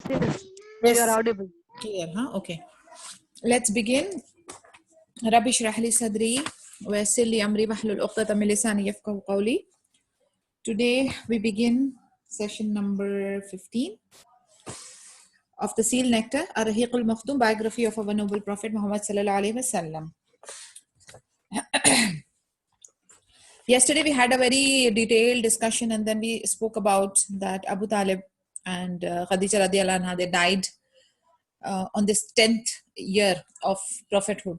Yes, Yes. you are audible. Clear, huh? Okay. Let's begin. رب اشرح لي صدري ويسر لي أمري واحلل عقدة من لساني يفقهوا قولي. Today we begin session number 15 of the Seal Nectar, Ar-Rahiq al-Makhdoom, biography of our noble Prophet Muhammad sallallahu alaihi wasallam. Yesterday we had a very detailed discussion and then we spoke about that Abu Talib and Khadija radiallahu anha, they died on this 10th year of prophethood.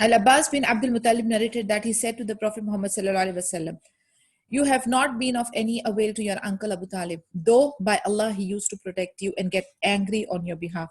Al-Abbas bin Abdul Muttalib narrated that he said to the Prophet Muhammad sallallahu alaihi wasallam, "You have not been of any avail to your uncle Abu Talib, though by Allah he used to protect you and get angry on your behalf."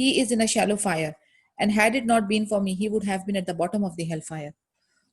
"He is in a shallow fire, and had it not been for me, he would have been at the bottom of the hellfire."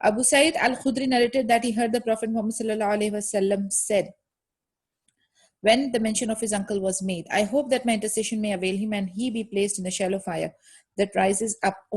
Abu Sa'id al-Khudri narrated that he heard the Prophet Muhammad sallallahu alaihi wasallam said, when the mention of his uncle was made, "I hope that my intercession may avail him and he be placed in a shallow fire that rises up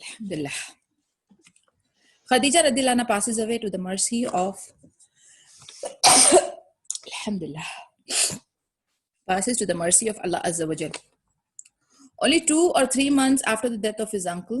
Alhamdulillah. Khadija radhiyallahu anha passes away to the mercy of Alhamdulillah, passes to the mercy of Allah Azza wa Jal. Only 2 or 3 months after the death of his uncle.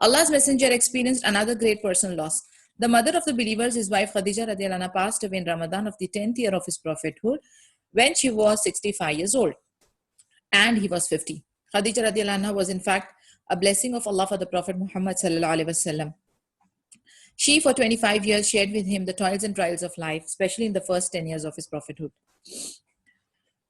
Allah's messenger experienced another great personal loss. The mother of the believers, his wife Khadija radhiyallahu anha, passed away in Ramadan of the 10th year of his prophethood when she was 65 years old and he was 50. Khadija radhiyallahu anha was in fact a blessing of Allah for the Prophet Muhammad sallallahu alaihi wasallam. She for 25 years shared with him the toils and trials of life, especially in the first 10 years of his prophethood.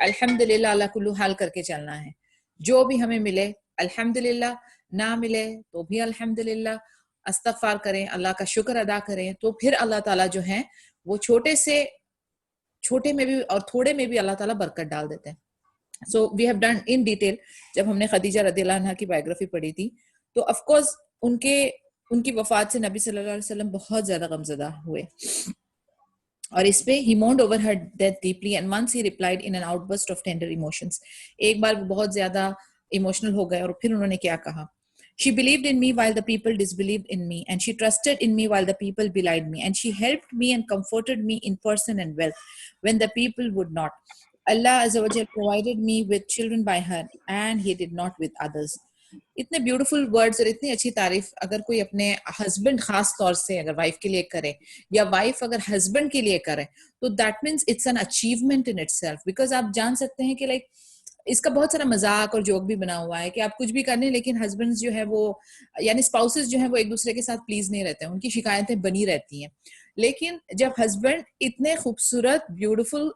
الحمدللہ اللہ کلو حال کر کے چلنا ہے. جو بھی ہمیں ملے الحمدللہ, نہ ملے تو بھی الحمدللہ, استغفار کریں, اللہ کا شکر ادا کریں, تو پھر اللہ تعالیٰ جو ہے وہ چھوٹے میں بھی اور تھوڑے میں بھی اللہ تعالیٰ برکت ڈال دیتے ہیں. So we have done in detail. جب ہم نے خدیجہ رضی اللہ عنہ کی بایوگرافی پڑھی تھی تو آف کورس ان کی وفات سے نبی صلی اللہ علیہ وسلم بہت زیادہ غمزدہ ہوئے, اور اس پہ he mourned over her death deeply and once he replied in an outburst of tender emotions. ایک بار وہ بہت زیادہ ایموشنل ہو گئے اور پھر انہوں نے کیا کہا, she believed in me while the people disbelieved in me, and she trusted in me while the people belied me, and she helped me and comforted me in person and wealth when the people would not. Allah Azza wa Jal provided me with children by her, and he did not with others. اتنے beautiful words اور اتنی اچھی تعریف اگر کوئی اپنے husband خاص طور سے اگر وائف کے لیے کرے, یا وائف اگر ہسبینڈ کے لیے کرے, تو that means it's an achievement in itself. Because آپ جان سکتے ہیں کہ لائک اس کا بہت سارا مذاق اور جوک بھی بنا ہوا ہے کہ آپ کچھ بھی کرنے, لیکن ہسبینڈ جو ہے وہ یعنی اسپاؤسز جو ہیں وہ ایک دوسرے کے ساتھ پلیز نہیں رہتے ہیں, ان کی شکایتیں بنی رہتی ہیں. لیکن جب ہسبینڈ اتنے خوبصورت بیوٹیفل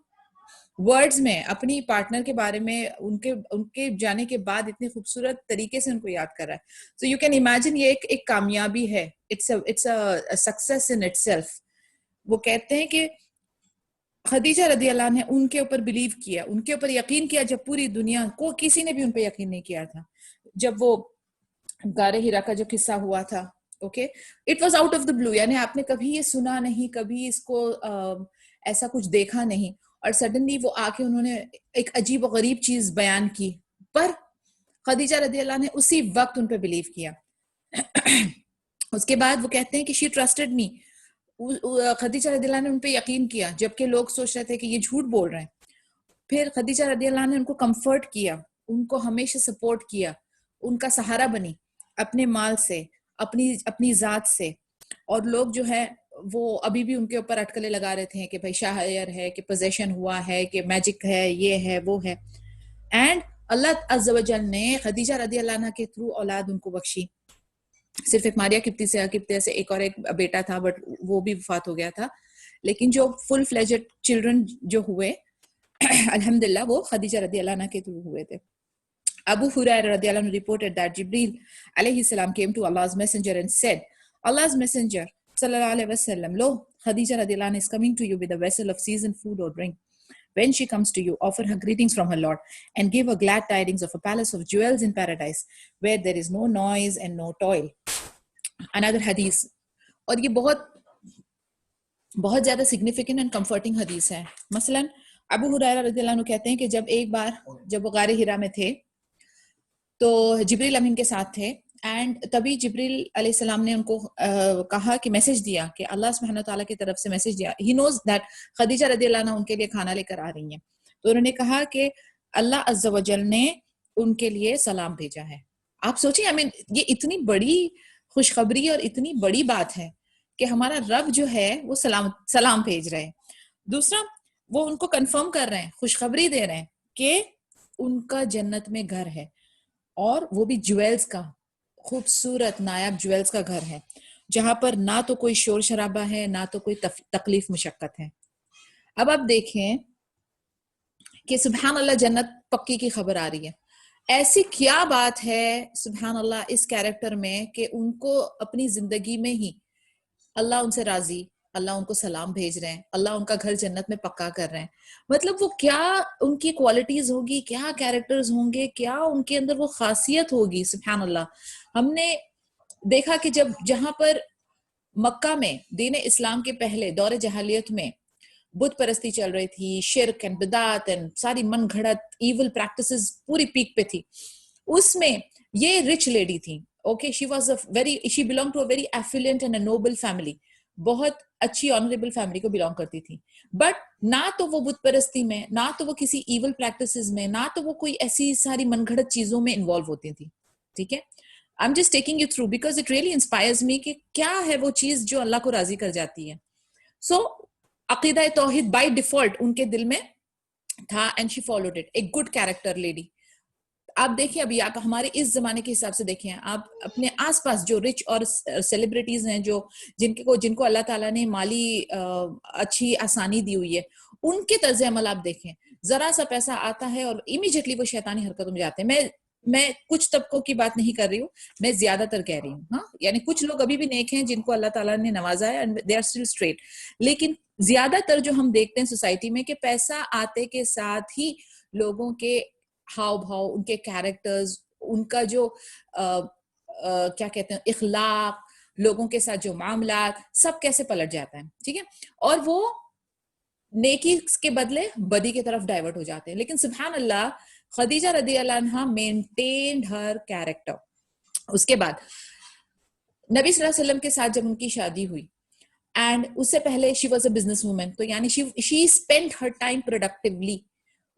ورڈز میں اپنی پارٹنر کے بارے میں ان کے جانے کے بعد اتنے خوبصورت طریقے سے ان کو یاد کر رہا ہے, سو یو کین امیجن یہ ایک کامیابی ہے, it's a success in itself. وہ کہتے ہیں کہ خدیجہ رضی اللہ عنہ نے ان کے اوپر بلیو کیا, ان کے اوپر یقین کیا جب پوری دنیا کو کسی نے بھی ان پہ یقین نہیں کیا تھا. جب وہ غار ہرا کا جو قصہ ہوا تھا, okay, it was out of the blue, یعنی آپ نے کبھی یہ سنا نہیں, کبھی اس کو ایسا کچھ دیکھا نہیں, اور سڈنلی وہ آ کے انہوں نے ایک عجیب و غریب چیز بیان کی, پر خدیجہ رضی اللہ نے اسی وقت ان پہ بلیو کیا. اس کے بعد وہ کہتے ہیں کہ شی ٹرسٹڈ می, خدیجہ رضی اللہ نے ان پہ یقین کیا جبکہ لوگ سوچ رہے تھے کہ یہ جھوٹ بول رہے ہیں. پھر خدیجہ رضی اللہ نے ان کو کمفرٹ کیا, ان کو ہمیشہ سپورٹ کیا, ان کا سہارا بنی اپنے مال سے, اپنی ذات سے. اور لوگ جو ہے وہ ابھی بھی ان کے اوپر اٹکلے لگا رہے تھے کہ بھائی شاہر ہے, کہ پوزیشن ہوا ہے, کہ میجک ہے, یہ ہے وہ ہے. اینڈ اللہ عز و جل نے خدیجہ رضی اللہ عنہ کے تھرو اولاد ان کو بخشی. صرف ایک ماریہ قبطیہ سے ایک اور ایک بیٹا تھا, بٹ وہ بھی وفات ہو گیا تھا. لیکن جو فل فلیجڈ چلڈرن جو ہوئے الحمدللہ وہ خدیجہ رضی اللہ عنہ کے تھرو ہوئے تھے. Abu Hurairah radiallahu anhu reported that Jibril alayhi salam came to Allah's messenger and said, Allah's messenger sallallahu alayhi wasallam, lo, Khadija radiallahu anha is coming to you with a vessel of seasoned food or drink. When she comes to you, offer her greetings from her Lord and give her glad tidings of a palace of jewels in paradise where there is no noise and no toil. Another hadith, اور یہ بہت زیادہ significant and comforting حدیث ہے. مثلا ابو ہریرہ رضی اللہ عنہ کہتے ہیں کہ جب وہ غار ہرا میں تھے تو جبریل امین کے ساتھ تھے, اینڈ تبھی جبریل علیہ السلام نے ان کو کہا کہ میسج دیا کہ اللہ سبحانہ تعالیٰ کی طرف سے میسج دیا. ہی نوز دیٹ خدیجہ رضی اللہ عنہ ان کے لیے کھانا لے کر آ رہی ہیں, تو انہوں نے کہا کہ اللہ عز و جل نے ان کے لیے سلام بھیجا ہے. آپ سوچیں, یہ اتنی بڑی خوشخبری اور اتنی بڑی بات ہے کہ ہمارا رب جو ہے وہ سلام بھیج رہے ہیں. دوسرا, وہ ان کو کنفرم کر رہے ہیں, خوشخبری دے رہے ہیں کہ ان کا جنت میں گھر ہے, اور وہ بھی جویلز کا, خوبصورت نایاب جویلز کا گھر ہے, جہاں پر نہ تو کوئی شور شرابہ ہے, نہ تو کوئی تکلیف مشقت ہے. اب آپ دیکھیں کہ سبحان اللہ جنت پکی کی خبر آ رہی ہے. ایسی کیا بات ہے سبحان اللہ اس کیریکٹر میں کہ ان کو اپنی زندگی میں ہی اللہ ان سے راضی, اللہ ان کو سلام بھیج رہے ہیں, اللہ ان کا گھر جنت میں پکا کر رہے ہیں. مطلب وہ کیا ان کی کوالٹیز ہوگی, کیا کیریکٹرز ہوں گے, کیا ان کے اندر وہ خاصیت ہوگی. سبحان اللہ. ہم نے دیکھا کہ جہاں پر مکہ میں دین اسلام کے پہلے دور جاہلیت میں بت پرستی چل رہی تھی, شرک اینڈ بدعت اینڈ ساری من گھڑت ایول پریکٹسز پوری پیک پہ تھی, اس میں یہ رچ لیڈی تھی. Okay, she belonged to a very affluent and a noble family, بہت اچھی آنریبل فیملی کو بلانگ کرتی تھی. بٹ نہ تو وہ بت پرستی میں, نہ تو وہ کسی ایول پریکٹسز میں, نہ تو وہ کوئی ایسی ساری من گھڑت چیزوں میں انوالو ہوتی تھی. ٹھیک ہے, I'm just taking you through because it really inspires me کہ کیا ہے وہ چیز جو اللہ کو راضی کر جاتی ہے. So عقیدہ توحید بائی ڈیفالٹ ان کے دل میں تھا, and she followed it. ایک گڈ کیریکٹر لیڈی. آپ دیکھیں, ابھی آپ ہمارے اس زمانے کے حساب سے دیکھیں, آپ اپنے آس پاس جو رچ اور سیلیبریٹیز ہیں جن کو اللہ تعالیٰ نے مالی اچھی آسانی دی ہوئی ہے, ان کے طرز عمل آپ دیکھیں. ذرا سا پیسہ آتا ہے اور امیڈیٹلی وہ شیطانی حرکتوں میں جاتے ہیں. میں کچھ طبقوں کی بات نہیں کر رہی ہوں, میں زیادہ تر کہہ رہی ہوں. ہاں, یعنی کچھ لوگ ابھی بھی نیک ہیں جن کو اللہ تعالیٰ نے نوازا ہے and they are still straight, لیکن زیادہ تر جو ہم دیکھتے ہیں سوسائٹی میں کہ پیسہ آتے کے ساتھ ہی لوگوں کے ہاؤ بھاؤ, ان کے کیریکٹرز, ان کا جو کیا کہتے ہیں اخلاق, لوگوں کے ساتھ جو معاملات, سب کیسے پلٹ جاتا ہے. ٹھیک ہے, اور وہ نیکی کے بدلے بدی کی طرف ڈائیورٹ ہو جاتے ہیں. لیکن سبحان اللہ, خدیجہ رضی اللہ عنہا مینٹینڈ ہر کیریکٹر. اس کے بعد نبی صلی اللہ علیہ وسلم کے ساتھ جب ان کی شادی ہوئی, اینڈ اس سے پہلے she was a business woman, تو یعنی she spend her time productively.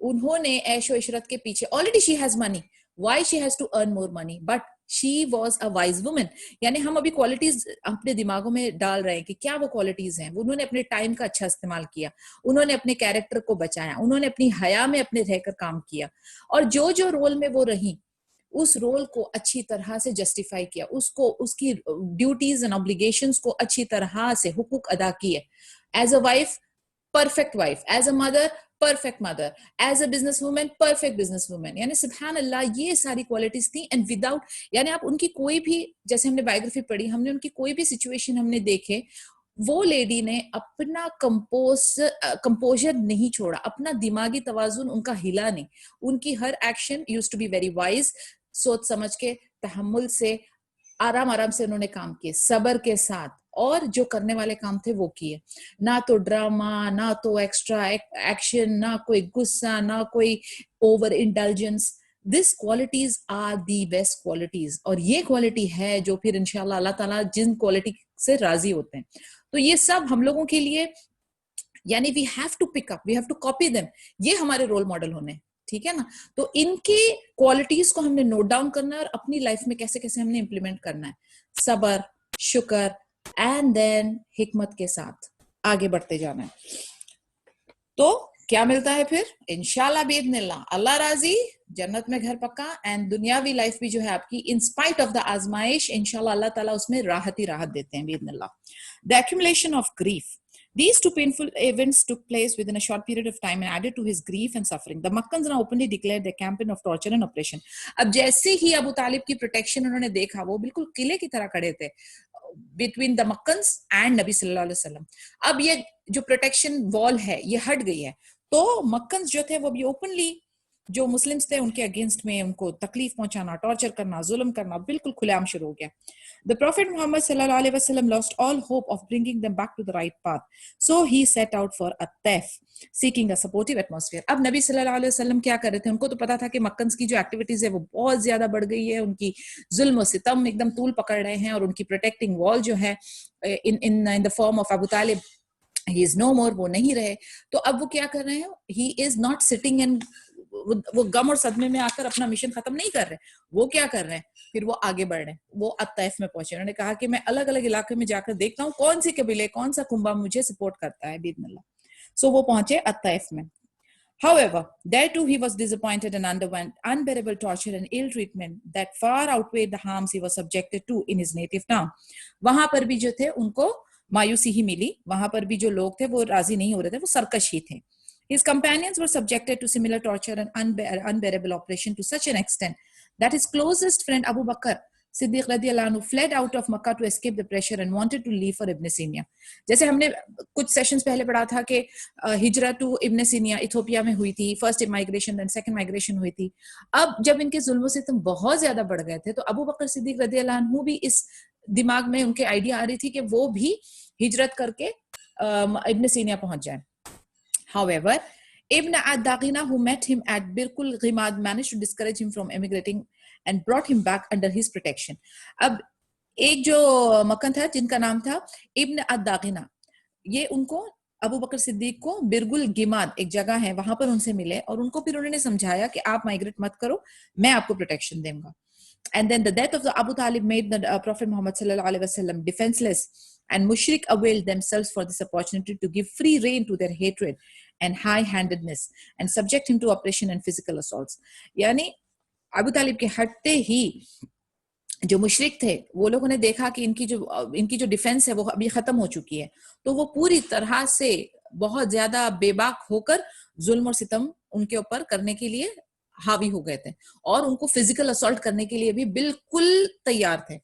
انہوں نے عیش و عشرت کے پیچھے, already she has money, why she has to earn more money, but she was a wise woman. یعنی ہم ابھی کوالٹیز اپنے دماغوں میں ڈال رہے ہیں کہ کیا وہ کوالٹیز ہیں. انہوں نے اپنے ٹائم کا اچھا استعمال کیا, انہوں نے اپنے کیریکٹر کو بچایا, انہوں نے اپنی حیا میں اپنے رہ کر کام کیا, اور جو رول میں وہ رہیں اس رول کو اچھی طرح سے جسٹیفائی کیا, اس کو اس کی ڈیوٹیز اینڈ اوبلیگیشنز کو اچھی طرح سے حقوق ادا کیے. As a wife perfect wife, as a mother perfect mother, as a business woman perfect business woman. یعنی سبحان اللہ یہ ساری کوالٹیز تھیں. اینڈ وداؤٹ, یعنی آپ ان کی کوئی بھی, جیسے ہم نے بایوگرافی پڑھی, ہم نے ان کی کوئی بھی سچویشن ہم نے دیکھے, وہ لیڈی نے اپنا کمپوزر نہیں چھوڑا, اپنا دماغی توازن ان کا ہلا نہیں. ان کی ہر action used to be very wise, سوچ سمجھ کے, تحمل سے, آرام آرام سے انہوں نے کام کیے, صبر کے ساتھ, اور جو کرنے والے کام تھے وہ کیے. نہ تو ڈراما, نہ تو ایکسٹرا ایکشن, نہ کوئی غصہ, نہ کوئی over indulgence. These qualities are the best qualities, اور یہ کوالٹی ہے جو پھر انشاءاللہ اللہ تعالیٰ جن کوالٹی سے راضی ہوتے ہیں. تو یہ سب ہم لوگوں کے لیے, یعنی we have to pick up, we have to copy them, یہ ہمارے رول ماڈل ہونے. ٹھیک ہے نا, تو ان کی کوالٹیز کو ہم نے نوٹ ڈاؤن کرنا ہے, اور اپنی لائف میں کیسے کیسے ہم نے امپلیمنٹ کرنا ہے. صبر, شکر, اینڈ دین حکمت کے ساتھ آگے بڑھتے جانا ہے. تو کیا ملتا ہے پھر انشاءاللہ باذن اللہ, اللہ راضی, جنت میں گھر پکا, اینڈ دنیاوی لائف بھی جو ہے آپ کی ان اسپائٹ آف دا آزمائش, انشاءاللہ اللہ تعالیٰ اس میں راحت ہی راحت دیتے ہیں باذن اللہ. The accumulation of grief. These two painful events took place within a short period of time and added to his grief and suffering. The Makkans now openly declared their campaign of torture and oppression. اب جیسے ہی ابو طالب کی protection انہوں نے دیکھا, وہ بالکل قلعے کی طرح کھڑے تھے between the Makkans and نبی صلی اللہ علیہ وسلم. اب یہ جو پروٹیکشن وال ہے یہ ہٹ گئی ہے, تو مکنز جو تھے وہ بھی اوپنلی جو مسلمز تھے ان کے اگینسٹ میں ان کو تکلیف پہنچانا, ٹارچر کرنا, ظلم کرنا بالکل کھلے عام شروع ہو گیا. The Prophet Muhammad sallallahu alaihi wasallam lost all hope of bringing them back to the right path. So he set out for at-Taif, seeking a supportive atmosphere. اب نبی صلی اللہ علیہ وسلم کیا کر رہے تھے, ان کو تو پتا تھا کہ مکنز کی جو ایکٹیویٹیز ہے وہ بہت زیادہ بڑھ گئی ہے, ان کی ظلم و ستم ایک دم طول پکڑ رہے ہیں, اور ان کی پروٹیکٹنگ وال جو ہے in the form of Abu Talib, he is no more, وہ نہیں رہے. تو اب وہ کیا کر رہے ہیں, he is not sitting and وہ غم اور صدمے میں آ کر اپنا مشن ختم نہیں کر رہے, وہ کیا کر رہے ہیں, پھر وہ آگے بڑھ رہے ہیں. وہ الطائف میں پہنچے, انہوں نے کہا کہ میں الگ الگ علاقے میں جا کر دیکھتا ہوں کون سی قبیلے, کون سا کنبہ مجھے سپورٹ کرتا ہے باذن اللہ. سو وہ پہنچے الطائف میں. However, there too he was disappointed and underwent unbearable torture and ill treatment that far outweighed the harms he was subjected to in his native town. وہاں پر بھی جو تھے ان کو مایوسی ہی ملی, وہاں پر بھی جو لوگ تھے وہ راضی نہیں ہو رہے تھے, وہ سرکش ہی تھے. His companions were subjected to similar torture and unbearable oppression to such an extent that his closest friend Abu Bakr Siddiq radiallahu anhu fled out of Makkah to escape the pressure and wanted to leave for Ibn Sina. جیسے ہم نے کچھ sessions پہلے پڑھا تھا کہ ہجرت to ابن سینا ایتھوپیا میں ہوئی تھی, first migration then second migration ہوئی تھی. اب جب ان کے ظلم و ستم بہت زیادہ بڑھ گئے تھے, تو ابو بکر صدیق رضی اللہ عنہ بھی اس دماغ میں ان کے آئیڈیا آ رہی تھی کہ وہ بھی ہجرت کر کے ابن سینا پہنچ جائیں. However, Ibn ad-Daghina, who met him at Birkul Ghimad, managed to discourage him from emigrating and brought him back under his protection. اب ایک جو مکن تھا جن کا نام تھا ابن ad-Daghina, یہ ان کو ابو بکر صدیق کو برگل گیماد ایک جگہ ہے وہاں پر ان سے ملے, اور ان کو پھر انہوں نے سمجھایا کہ آپ مائگریٹ مت کرو, میں آپ کو پروٹیکشن دوں گا. And then the death of the Abu Talib made the Prophet Muhammad sallallahu alaihi wasallam defenseless, and mushrik availed themselves for this opportunity to give free rein to their hatred and high-handedness and subject him to oppression and physical assaults. یعنی ابو طالب کے ہٹتے ہی جو مشرک تھے وہ لوگوں نے دیکھا کہ ان کی جو ڈیفense ہے وہ ابھی ختم ہو چکی ہے, تو وہ پوری طرح سے بہت زیادہ بے باک ہو کر ظلم اور ستم ان کے اوپر کرنے کے لیے حاوی ہو گئے تھے اور ان کو فزیکل اسالٹ کرنے کے لیے بھی بالکل تیار تھے.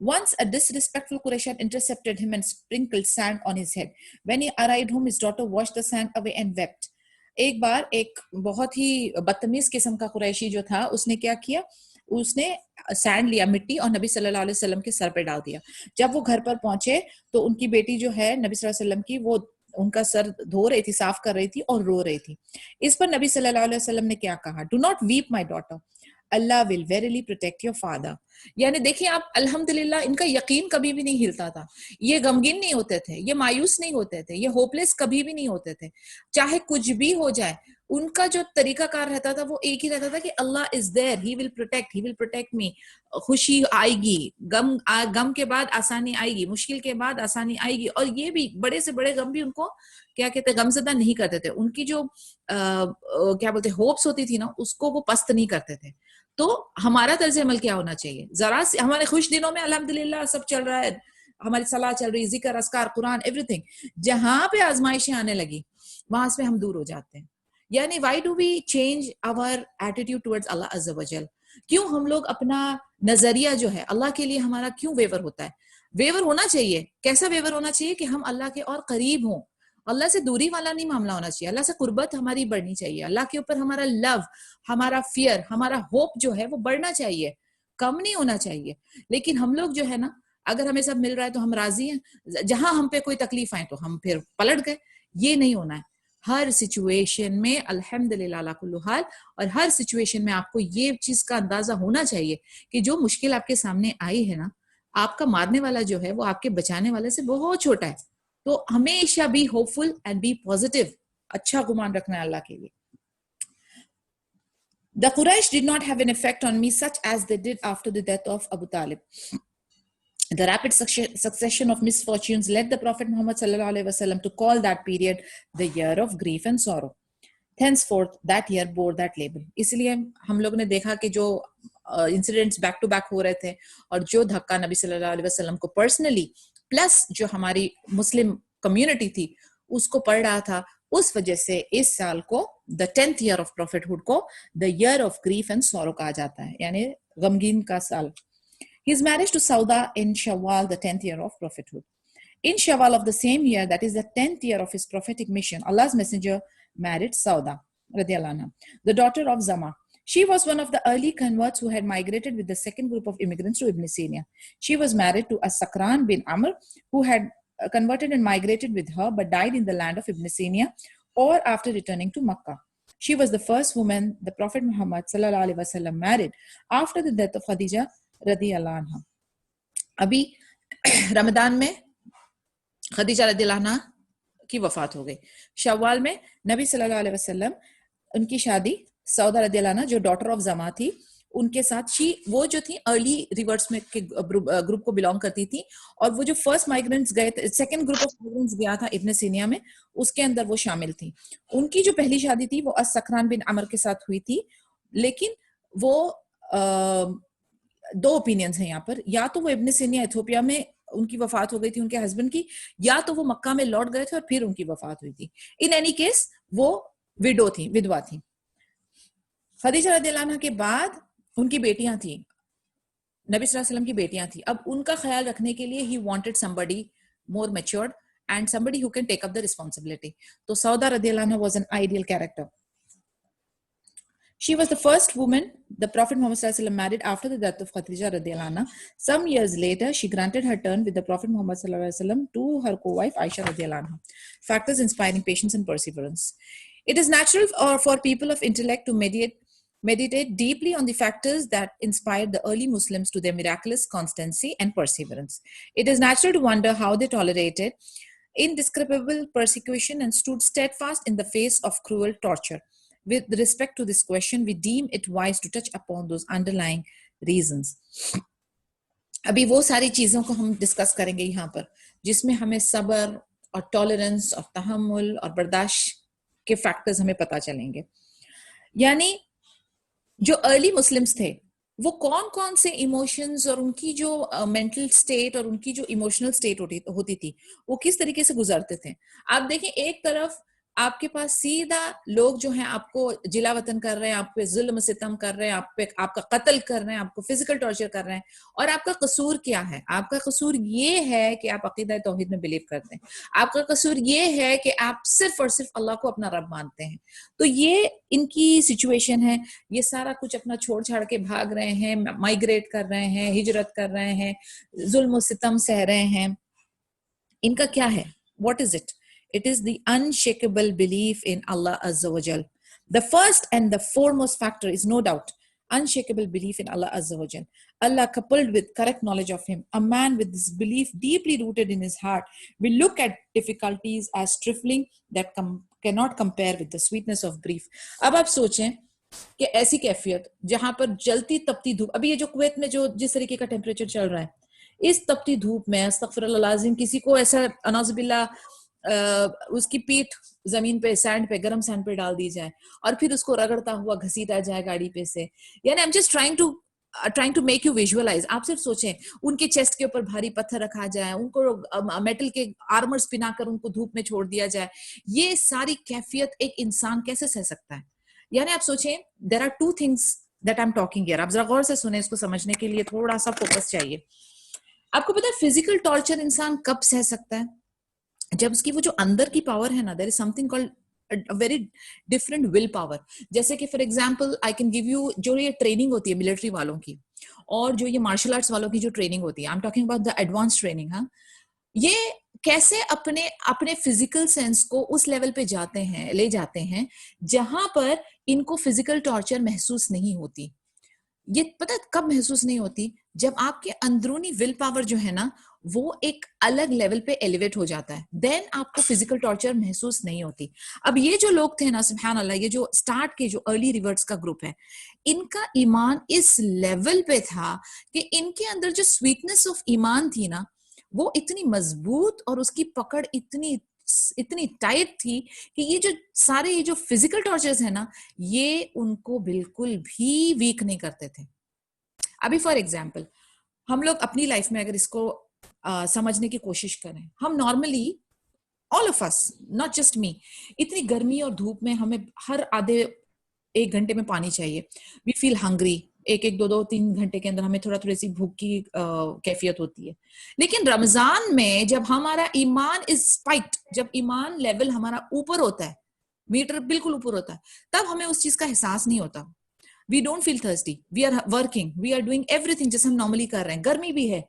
Once a disrespectful Quraysh had intercepted him and sprinkled sand on his head. When he arrived home, his daughter washed the sand away and wept. ایک بار ایک بہت ہی بدتمیز قسم کا قریشی جو تھا اس نے کیا کیا, اس نے سینڈ لیا, مٹی, اور نبی صلی اللہ علیہ وسلم کے سر پہ ڈال دیا. جب وہ گھر پر پہنچے تو ان کی بیٹی جو ہے نبی صلی اللہ علیہ وسلم کی, وہ ان کا سر دھو رہی تھی, صاف کر رہی تھی اور رو رہی تھی. اس پر نبی صلی اللہ علیہ وسلم نے کیا کہا, do not weep my daughter, Allah will verily protect your father. یعنی دیکھیں آپ, الحمدللہ ان کا یقین کبھی بھی نہیں ہلتا تھا, یہ غمگین نہیں ہوتے تھے, یہ مایوس نہیں ہوتے تھے, یہ ہوپ لیس کبھی بھی نہیں ہوتے تھے, چاہے کچھ بھی ہو جائے. ان کا جو طریقہ کار رہتا تھا وہ ایک ہی رہتا تھا کہ اللہ از دیر, ہی ول پروٹیکٹ می. خوشی آئے گی, غم کے بعد آسانی آئے گی, مشکل کے بعد آسانی آئے گی. اور یہ بھی بڑے سے بڑے غم بھی ان کو کیا کہتے ہیں, غمزدہ نہیں کرتے تھے. ان کی جو کیا بولتے ہوپس ہوتی تھی نا, اس کو وہ پست نہیں کرتے تھے. تو ہمارا طرز عمل کیا ہونا چاہیے, ذرا ہمارے خوش دنوں میں الحمدللہ سب چل رہا ہے, ہماری صلاح چل رہی, ذکر, اذکار, قرآن, ایوری تھنگ. جہاں پہ آزمائشیں آنے لگی وہاں سے ہم دور ہو جاتے ہیں. یعنی why do we change our attitude towards Allah عز و جل؟ کیوں ہم لوگ اپنا نظریہ جو ہے اللہ کے لیے ہمارا کیوں ویور ہوتا ہے؟ ویور ہونا چاہیے. کیسا ویور ہونا چاہیے کہ ہم اللہ کے اور قریب ہوں. اللہ سے دوری والا نہیں معاملہ ہونا چاہیے, اللہ سے قربت ہماری بڑھنی چاہیے, اللہ کے اوپر ہمارا لو, ہمارا فیئر, ہمارا ہوپ جو ہے وہ بڑھنا چاہیے, کم نہیں ہونا چاہیے. لیکن ہم لوگ جو ہے نا, اگر ہمیں سب مل رہا ہے تو ہم راضی ہیں, جہاں ہم پہ کوئی تکلیف آئے تو ہم پھر پلٹ گئے. یہ نہیں ہونا ہے. ہر سچویشن میں الحمدللہ علی کل حال, اور ہر سچویشن میں آپ کو یہ چیز کا اندازہ ہونا چاہیے کہ جو مشکل آپ کے سامنے آئی ہے نا, آپ کا مارنے والا جو ہے وہ آپ کے بچانے والے سے بہت چھوٹا ہے. تو ہمیشہ be hopeful and be positive, اچھا گمان رکھنا ہے اللہ کے لیے. The Quraysh did not have an effect on me such as they did after the death of Abu Talib. The rapid succession of misfortunes led the Prophet Muhammad sallallahu alaihi wasallam to call that period the year of grief and sorrow. Henceforth, that year bore that label. اس لیے ہم لوگ نے دیکھا کہ جو incidents back to back ہو رہے تھے, اور جو دھکا نبی صلی اللہ علیہ وسلم کو پرسنلی پلس جو ہماری مسلم کمیونٹی تھی اس کو پڑ رہا تھا, اس وجہ سے اس سال کو the 10th year of prophethood کو the year of grief and sorrow کہا جاتا ہے, یعنی غمگین کا سال. His marriage to Sauda in Shawwal, the 10th year of prophethood. In Shawwal of the same year, that is the 10th year of his prophetic mission, Allah's messenger married Sauda, radiallahu anha, the daughter of Zama. She was one of the early converts who had migrated with the second group of immigrants to Ibn Sina. She was married to As-Sakran bin Amr, who had converted and migrated with her, but died in the land of Ibn Sina or after returning to Makkah. She was the first woman the Prophet Muhammad sallallahu alaihi wasallam married after the death of Khadija radiallahu anha. ابھی رمضان میں خدیجہ رضی اللہ عنہ کی وفات ہو گئی. شوال میں نبی صلی اللہ علیہ وسلم ان کی شادی سودا رضی اللہ عنہ جو ڈاٹر آف زما تھی ان کے ساتھ, وہ جو تھی ارلی ریورس میں کے گروپ کو بلانگ کرتی تھی, اور وہ جو فرسٹ مائیگرینٹس گئے تھے, سیکنڈ گروپ آف مائیگرینٹس گیا تھا ابن سینیا میں, اس کے اندر وہ شامل تھی. ان کی جو پہلی شادی تھی وہ اس-سکران بن عمر کے ساتھ ہوئی تھی, لیکن وہ دو اوپینینز ہیں یہاں پر, یا تو وہ ابن سینیا ایتھوپیا میں ان کی وفات ہو گئی تھی ان کے ہسبینڈ کی, یا تو وہ مکہ میں لوٹ گئے تھے اور پھر ان کی وفات ہوئی تھی. ان اینی کیس وہ وڈو تھی, ودوا تھی. خدیجہ رضی اللہ عنہ کے بعد ان کی بیٹیاں تھیں, نبی صلی اللہ علیہ وسلم کی بیٹیاں تھیں. اب ان کا خیال رکھنے کے لیے he wanted somebody more matured and somebody who can take up the responsibility. تو سودا رضی اللہ عنہ was an ideal character. She was the first woman the Prophet Muhammad sallallahu alaihi wasallam married after the death of Khadija radhiyallahu anha. Some years later, she granted her turn with the Prophet Muhammad sallallahu alaihi wasallam to her co-wife Aisha radhiyallahu anha. Factors inspiring patience and perseverance. It is natural for people of intellect to meditate deeply on the factors that inspired the early Muslims to their miraculous constancy and perseverance. It is natural to wonder how they tolerated indescribable persecution and stood steadfast in the face of cruel torture. With respect to this question, we deem it wise to touch upon those underlying reasons. ابھی وہ ساری چیزوں کو ہم discuss کریں گے یہاں پر, جس میں ہمیں صبر اور ٹالرنس اور تحمل اور برداشت کے فیکٹرز ہمیں پتہ چلیں گے. یعنی جو ارلی مسلمز تھے وہ کون کون سے ایموشنز اور ان کی جو مینٹل سٹیٹ اور ان کی جو ایموشنل سٹیٹ ہوتی تھی وہ کس طریقے سے گزرتے تھے. آپ دیکھیں, ایک طرف آپ کے پاس سیدھا لوگ جو ہیں آپ کو جلا وطن کر رہے ہیں, آپ پہ ظلم ستم کر رہے ہیں, آپ کا قتل کر رہے ہیں, آپ کو فزیکل ٹارچر کر رہے ہیں, اور آپ کا قصور کیا ہے؟ آپ کا قصور یہ ہے کہ آپ عقیدہ توحید میں بلیو کرتے ہیں, آپ کا قصور یہ ہے کہ آپ صرف اور صرف اللہ کو اپنا رب مانتے ہیں. تو یہ ان کی سچویشن ہے, یہ سارا کچھ اپنا چھوڑ چھاڑ کے بھاگ رہے ہیں, مائگریٹ کر رہے ہیں, ہجرت کر رہے ہیں, ظلم و ستم سہ رہے ہیں. ان کا کیا ہے؟ What is it? It is the unshakable belief in Allah Azza wa Jal. The first and the foremost factor is no doubt unshakable belief in Allah Azza wa Jal. Allah coupled with correct knowledge of Him. A man with this belief deeply rooted in his heart will look at difficulties as trifling that cannot compare with the sweetness of grief. اب آپ سوچیں کہ ایسی کیفیت جہاں پر جلتی تپتی دھوپ, ابھی یہ جو کویت میں جو جس طریقے کا ٹیمپریچر چل رہا ہے, اس تپتی دھوپ میں استغفر اللہ العظیم کسی کو ایسا اناذ باللہ اس کی پیٹھ زمین پہ سینڈ پہ گرم سینڈ پہ ڈال دی جائے اور پھر اس کو رگڑتا ہوا گھسیٹا جائے گاڑی پہ سے, یعنی I'm just trying to make you visualize. آپ صرف سوچیں ان کے چیسٹ کے اوپر بھاری پتھر رکھا جائے, ان کو میٹل کے آرمرز پہنا کر ان کو دھوپ میں چھوڑ دیا جائے, یہ ساری کیفیت ایک انسان کیسے سہ سکتا ہے؟ یعنی آپ سوچیں there are two things that I'm talking here. آپ ذرا غور سے سنیں, اس کو سمجھنے کے لیے تھوڑا سا فوکس چاہیے. آپ کو پتا ہے فزیکل ٹارچر انسان کب سہ سکتا ہے؟ جب اس کی وہ جو اندر کی پاور ہے نا, there is something called very different will power. جیسے کہ for example I can give you, جو یہ ٹریننگ ہوتی ہے ملٹری والوں کی اور جو یہ مارشل آرٹس والوں کی جو ٹریننگ ہوتی ہے, آئی am talking about the advance training, ہاں, یہ کیسے اپنے فزیکل سینس کو اس لیول پہ لے جاتے ہیں جہاں پر ان کو فزیکل ٹارچر محسوس نہیں ہوتی. یہ پتہ کب محسوس نہیں ہوتی؟ جب آپ کے اندرونی ول پاور جو ہے نا وہ ایک الگ لیول پہ ایلیویٹ ہو جاتا ہے, دین آپ کو فزیکل ٹارچر محسوس نہیں ہوتی. اب یہ جو لوگ تھے نا سبحان اللہ, یہ جو سٹارٹ کے جو ارلی ریورٹس کا گروپ ہے, ان کا ایمان اس لیول پہ تھا کہ ان کے اندر جو سویٹنس آف ایمان تھی نا وہ اتنی مضبوط اور اس کی پکڑ اتنی ٹائٹ تھی کہ یہ جو فزیکل ٹارچرز ہیں نا یہ ان کو بالکل بھی ویک نہیں کرتے تھے. ابھی فار ایگزامپل ہم لوگ اپنی لائف میں اگر اس کو سمجھنے کی کوشش کریں, ہم normally all of us, not just me, اتنی گرمی اور دھوپ میں ہمیں ہر آدھے ایک گھنٹے میں پانی چاہیے. وی فیل ہنگری, ایک دو تین گھنٹے کے اندر ہمیں تھوڑی سی بھوک کی کیفیت ہوتی ہے. لیکن رمضان میں جب ہمارا ایمان از اسپائکڈ, جب ایمان لیول ہمارا اوپر ہوتا ہے, میٹر بالکل اوپر ہوتا ہے, تب ہمیں اس چیز کا احساس نہیں ہوتا. We don't feel thirsty, we are working, we are doing everything جیسے ہم نارملی کر رہے ہیں. گرمی بھی ہے,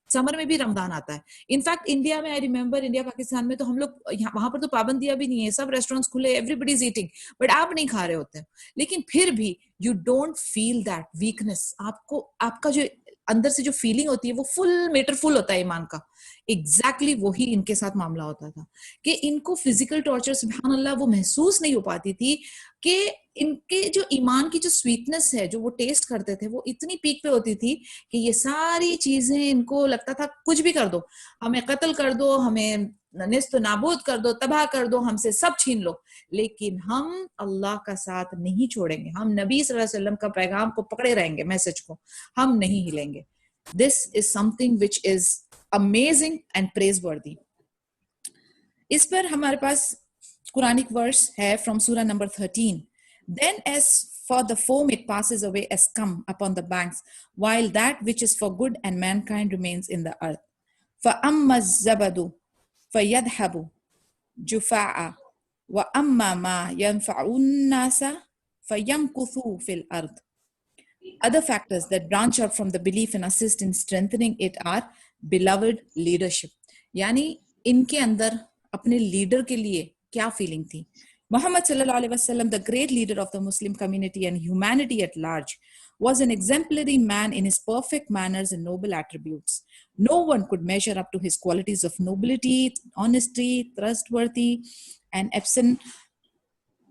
سمر میں بھی رمضان آتا ہے. انفیکٹ انڈیا میں, آئی ریمبر انڈیا پاکستان میں تو ہم لوگ وہاں پر تو پابندیاں بھی نہیں ہے, سب ریسٹورینٹس کھلے, everybody is eating, but آپ نہیں کھا رہے ہوتے. لیکن پھر بھی you don't feel that weakness. آپ کا جو اندر سے جو فیلنگ ہوتی ہے وہ فل میٹر فل ہوتا ہے ایمان کا. ایگزیکٹلی وہی ان کے ساتھ معاملہ ہوتا تھا کہ ان کو فزیکل ٹارچر سبحان اللہ وہ محسوس نہیں ہو پاتی تھی کہ ان کے جو ایمان کی جو سویٹنس ہے جو وہ ٹیسٹ کرتے تھے وہ اتنی پیک پہ ہوتی تھی کہ یہ ساری چیزیں ان کو لگتا تھا کچھ بھی کر دو, ہمیں قتل کر دو, ہمیں نیست و نابود کر دو, تباہ کر دو, ہم سے سب چھین لو, لیکن ہم اللہ کا ساتھ نہیں چھوڑیں گے, ہم نبی صلی اللہ علیہ وسلم کا پیغام کو پکڑے رہیں گے, میسج کو ہم نہیں ہلیں گے. This is something which is amazing and praiseworthy. اس پر ہمارے پاس قرآنک ورس ہے from سورہ number 13. Then as for the foam it passes away as scum upon the banks, while that which is for good and mankind remains in the earth. فَأَمَّا الزَّبَدُ فَيَذْهَبُ جُفَاءً وَأَمَّا مَا يَنْفَعُ النَّاسَ فَيَمْكُثُ فِي الْأَرْضِ. Other factors that branch out from the belief and assist in strengthening it are beloved leadership. یعنی ان کے اندر اپنے leader کے لیے کیا فیلنگ تھی. Muhammad sallallahu alaihi wasallam, the great leader of the Muslim community and humanity at large, was an exemplary man in his perfect manners and noble attributes. No one could measure up to his qualities of nobility, honesty, trustworthy, and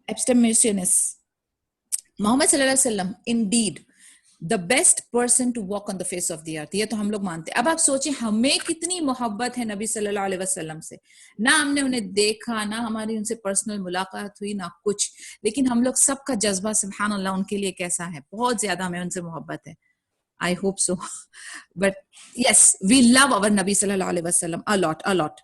abstemiousness. Muhammad sallallahu alaihi wasallam, indeed, the best person to walk on the face of the earth. یہ تو ہم لوگ مانتے ہیں. اب آپ سوچیں ہمیں کتنی محبت ہے نبی صلی اللہ علیہ وسلم سے, نہ ہم نے انہیں دیکھا, نہ ہماری ان سے پرسنل ملاقات ہوئی, نہ کچھ, لیکن ہم لوگ سب کا جذبہ سبحان اللہ ان کے لیے کیسا ہے, بہت زیادہ ہمیں ان سے محبت ہے. I hope so. But yes, we love our Nabi sallallahu alaihi wasallam a lot.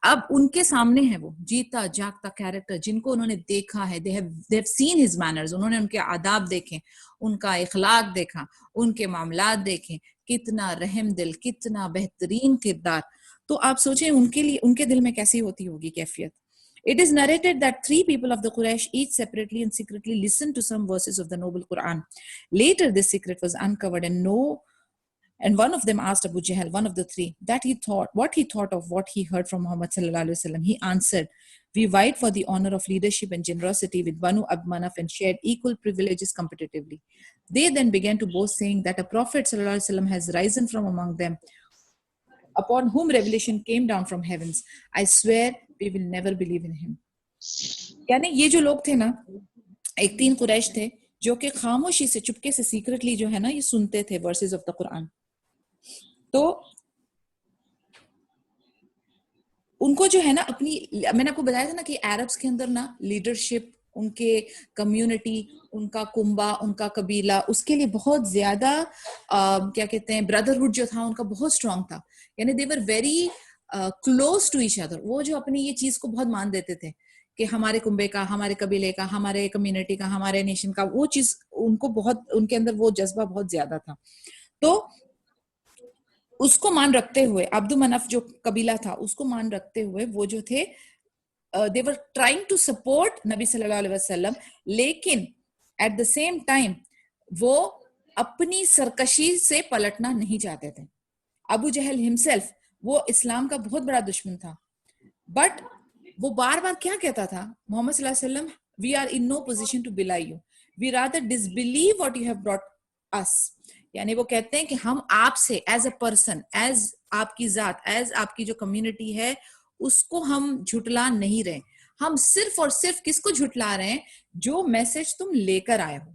اب ان کے سامنے ہے وہ جیتا جاگتا کیریکٹر جن کو انہوں نے دیکھا ہے, they have seen his manners, انہوں نے ان کے آداب دیکھے, ان کا اخلاق دیکھا, ان کے معاملات دیکھیں, کتنا رحم دل, کتنا بہترین کردار. تو آپ سوچیں ان کے لیے ان کے دل میں کیسی ہوتی ہوگی کیفیت. It is narrated that 3 people of the Quraysh each separately and secretly listened to some verses of the noble Quran. Later this secret was uncovered and one of them asked Abu Jahl, one of the 3, that what he thought of what he heard from Muhammad sallallahu alaihi wasallam. He answered, we vied for the honor of leadership and generosity with Banu Abd Manaf and shared equal privileges competitively. They then began to boast, saying that a prophet sallallahu alaihi wasallam has risen from among them, upon whom revelation came down from heavens. I swear we will never believe in him. یعنی یہ جو لوگ تھے نا, ایک 3 قریش تھے جو کہ خاموشی سے چپکے سے سیکرٹلی جو ہے نا یہ سنتے تھے ورسز آف دا قرآن. تو ان کو جو ہے نا اپنی, میں نے آپ کو بتایا تھا نا کہ عربس کے اندر نا لیڈرشپ, ان کے کمیونٹی, ان کا کنبہ, ان کا قبیلہ, اس کے لیے بہت زیادہ کیا کہتے ہیں بردرہڈ جو تھا ان کا بہت اسٹرانگ تھا. یعنی they were very close to each other. وہ جو اپنی یہ چیز کو بہت مان دیتے تھے کہ ہمارے کنبے کا, ہمارے قبیلے کا, ہمارے کمیونٹی کا, ہمارے نیشن کا, وہ چیز ان کو بہت, ان کے اندر وہ جذبہ بہت زیادہ تھا. تو اس کو مان رکھتے ہوئے, عبد منف جو قبیلہ تھا اس کو مان رکھتے ہوئے وہ جو تھے they were trying to support نبی صلی اللہ علیہ وسلم, لیکن at the same time وہ اپنی سرکشی سے پلٹنا نہیں چاہتے تھے. ابو جہل himself وہ اسلام کا بہت بڑا دشمن تھا, بٹ وہ بار بار کیا کہتا تھا, محمد صلی اللہ علیہ وسلم we are in no position to belie you, we rather disbelieve what you have brought us. یعنی وہ کہتے ہیں کہ ہم آپ سے ایز اے پرسن, ایز آپ کی ذات, ایز آپ کی جو کمیونٹی ہے اس کو ہم جھٹلا نہیں رہے, ہم صرف اور صرف کس کو جھٹلا رہے ہیں, جو میسج تم لے کر آئے ہو.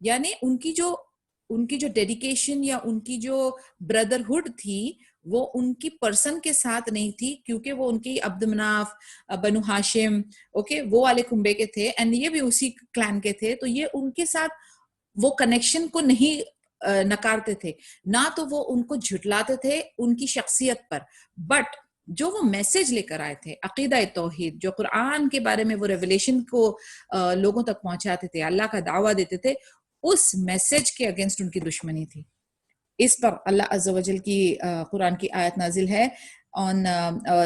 یعنی ان کی جو ڈیڈیکیشن یا ان کی جو بردرہڈ تھی وہ ان کی پرسن کے ساتھ نہیں تھی, کیونکہ وہ ان کی عبد مناف, بنو ہاشم, اوکے, وہ والے کنبے کے تھے, اینڈ یہ بھی اسی کلان کے تھے. تو یہ ان کے ساتھ وہ کنیکشن کو نہیں نکارتے تھے, نہ تو وہ ان کو جھٹلاتے تھے ان کی شخصیت پر, بٹ جو وہ میسج لے کر آئے تھے, عقیدہ توحید, جو قرآن کے بارے میں وہ ریولیشن کو لوگوں تک پہنچاتے تھے, اللہ کا دعویٰ دیتے تھے, اس میسج کے اگینسٹ ان کی دشمنی تھی. اس پر اللہ عز و جل کی قرآن کی آیت نازل ہے on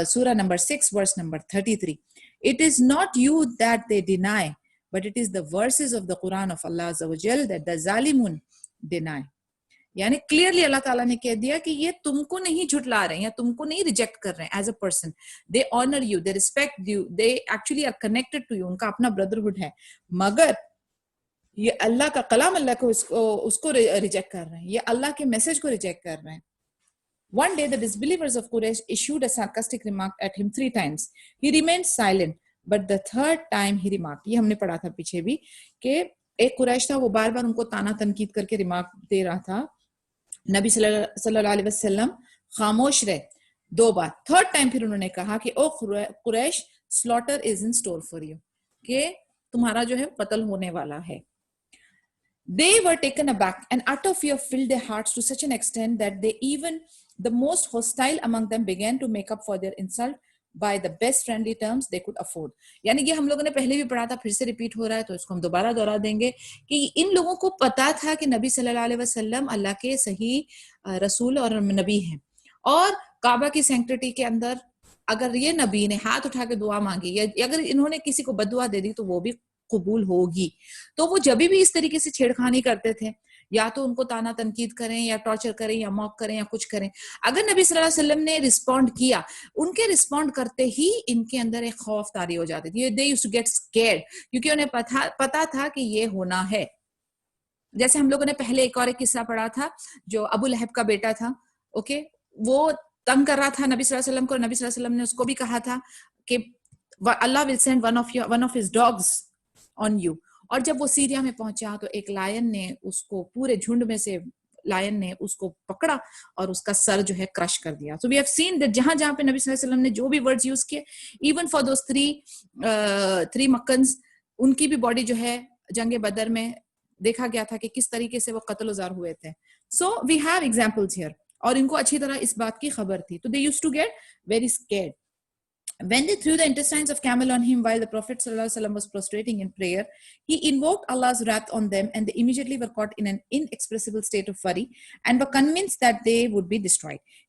سورہ number 6 verse number 33. It is not you that they deny, but it is the verses of the Quran of Allah عز و جل that the zalimun deny. یعنی کلیئرلی اللہ تعالیٰ نے کہہ دیا کہ یہ تم کو نہیں جھٹلا رہے ہیں یا تم کو نہیں ریجیکٹ کر رہے ہیں as a person, they honour you, they respect you, they actually are connected to you, ان کا اپنا بردرہڈ ہے, مگر یہ اللہ کا کلام, اللہ کو اس کو ریجیکٹ کر رہے ہیں, یہ اللہ کے میسج کو ریجیکٹ کر رہے ہیں. One day the disbelievers of Quraysh issued a sarcastic remark at him 3 times. He remained silent, but the 3rd time he remarked, یہ ہم نے پڑھا تھا پیچھے بھی کہ ایک قریش تھا, وہ بار بار ان کو تانا تنقید کر کے ریمارک دے رہا تھا, نبی صلی اللہ علیہ وسلم خاموش رہے 2 بار. 3rd ٹائم پھر انہوں نے کہا کہ او قریش, slaughter is in store for you, کہ تمہارا جو ہے قتل ہونے والا ہے. They were taken aback and utter fear filled their hearts to such an extent that they even the most hostile among them began to make up for their insult by the best friendly terms they could afford. یعنی یہ ہم لوگوں نے پہلے بھی پڑھا تھا, پھر سے ریپیٹ ہو رہا ہے تو اس کو ہم دوبارہ دہرا دیں گے کہ ان لوگوں کو پتا تھا کہ نبی صلی اللہ علیہ وسلم اللہ کے صحیح رسول اور نبی ہیں, اور کعبہ کی سینکٹریٹی کے اندر اگر یہ نبی نے ہاتھ اٹھا کے دعا مانگی یا اگر انہوں نے کسی کو بد دعا دے دی تو وہ بھی قبول ہوگی. تو وہ جب بھی اس طریقے سے چھیڑخانی کرتے تھے, یا تو ان کو تانا تنقید کریں یا ٹارچر کریں یا موک کریں یا کچھ کریں, اگر نبی صلی اللہ علیہ وسلم نے رسپونڈ کیا, ان کے رسپونڈ کرتے ہی ان کے اندر ایک خوف طاری ہو جاتی تھی. they used to get scared, کیونکہ انہیں پتا تھا کہ یہ ہونا ہے. جیسے ہم لوگوں نے پہلے ایک اور ایک قصہ پڑھا تھا, جو ابو لہب کا بیٹا تھا, اوکے, وہ تنگ کر رہا تھا نبی صلی اللہ علیہ وسلم کو, نبی صلی اللہ علیہ وسلم نے اس کو بھی کہا تھا کہ اللہ will send one of his dogs on you. اور جب وہ سیریا میں پہنچا تو ایک لائن نے اس کو, پورے جھنڈ میں سے لائن نے اس کو پکڑا اور اس کا سر جو ہے کرش کر دیا. So we have seen that جہاں جہاں پہ نبی صلی اللہ علیہ وسلم نے جو بھی ورڈز یوز کیے, even for those three مکنز, ان کی بھی باڈی جو ہے جنگ بدر میں دیکھا گیا تھا کہ کس طریقے سے وہ قتل و زار ہوئے تھے. So we have examples here, اور ان کو اچھی طرح اس بات کی خبر تھی. تو they used to get very scared. When they threw the intestines of camel on him while the Prophet ﷺ was prostrating in prayer, he invoked Allah's wrath on them, and they immediately were caught in an inexpressible state of worry and were convinced that they would be destroyed.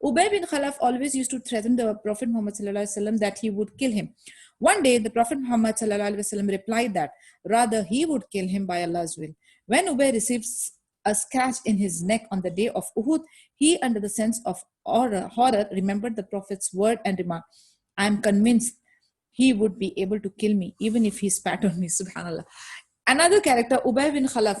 Ubay bin Khalaf always used to threaten the Prophet Muhammad ﷺ that he would kill him. One day, the Prophet Muhammad ﷺ replied that rather he would kill him by Allah's will. When Ubay receives a scratch in his neck on the day of Uhud, he, under the sense of horror, remembered the Prophet's word and remarked, I am convinced he would be able to kill me even if he spat on me. Subhanallah. Another character, Ubay bin Khalaf,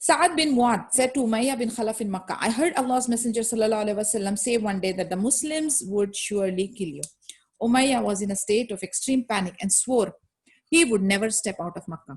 Sa'ad bin Mu'adh said to Umayyah bin Khalaf in Makkah, I heard Allah's Messenger sallallahu alaihi wasallam say one day that the Muslims would surely kill you. Umayyah was in a state of extreme panic and swore he would never step out of Makkah.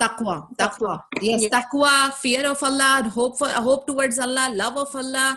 Taqwa. Yes, taqwa, fear of Allah, hope towards Allah, love of Allah,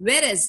Whereas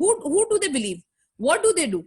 Who do they believe? What do they do?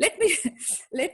let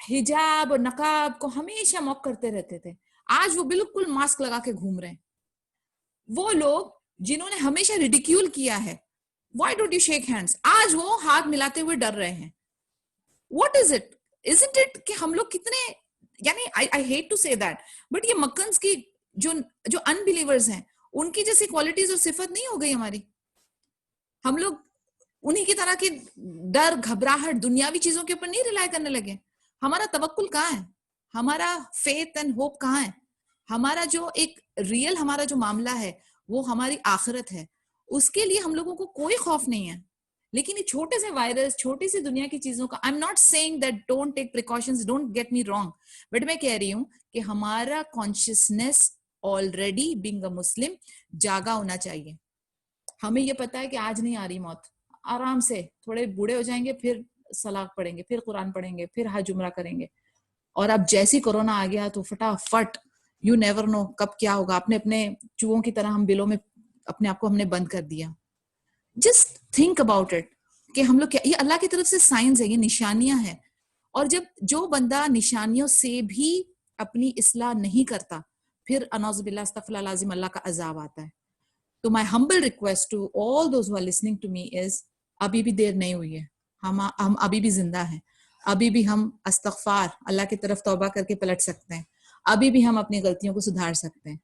حجاب اور نقاب کو ہمیشہ موک کرتے رہتے تھے, آج وہ بالکل ماسک لگا کے گھوم رہے ہیں. وہ لوگ جنہوں نے ہمیشہ ریڈیکیول کیا ہے, why don't you shake hands, آج وہ ہاتھ ملاتے ہوئے ڈر رہے ہیں. What is it? Isn't it کہ ہم لوگ کتنے, یعنی I hate to say that, but یہ مکنز کی جو unbelievers ہیں ان کی جیسی کوالٹیز اور صفت نہیں ہو گئی ہماری. ہم لوگ انہی کی طرح کی ڈر گھبراہٹ دنیاوی چیزوں کے اوپر نہیں ریلائی کرنے لگے. ہمارا توکل کہاں ہے, ہمارا فیتھ اینڈ ہوپ کہاں ہے, ہمارا جو ایک ریئل ہمارا جو معاملہ ہے وہ ہماری آخرت ہے, اس کے لیے ہم لوگوں کو کوئی خوف نہیں ہے. لیکن یہ چھوٹے سے وائرس, چھوٹی سی دنیا کی چیزوں کا, I'm not saying that don't take precautions, don't get me wrong, but میں کہہ رہی ہوں کہ ہمارا consciousness already being a Muslim جاگا ہونا چاہیے. ہمیں یہ پتا ہے کہ آج نہیں آ رہی موت, آرام سے تھوڑے بوڑھے ہو جائیں گے, پھر سلاق پڑھیں گے, پھر قرآن پڑھیں گے, پھر حج عمرہ کریں گے. اور اب جیسی کورونا آ گیا تو فٹافٹ, یو نیور نو کب کیا ہوگا. اپنے چوہوں کی طرح ہم بلوں میں اپنے آپ کو ہم نے بند کر دیا. جسٹ تھنک اباؤٹ اٹ کہ ہم لوگ کیا, یہ اللہ کی طرف سے سائنس ہے, یہ نشانیاں ہیں. اور جب جو بندہ نشانیوں سے بھی اپنی اصلاح نہیں کرتا, پھر انعوذ باللہ استغفر اللہ العظیم اللہ کا عذاب آتا ہے. تو my humble request to all those who are listening to me is, ابھی بھی دیر نہیں ہوئی ہے, ہم ابھی بھی زندہ ہیں, ابھی بھی ہم استغفار اللہ کی طرف توبہ کر کے پلٹ سکتے ہیں, ابھی بھی ہم اپنی غلطیوں کو سدھار سکتے ہیں.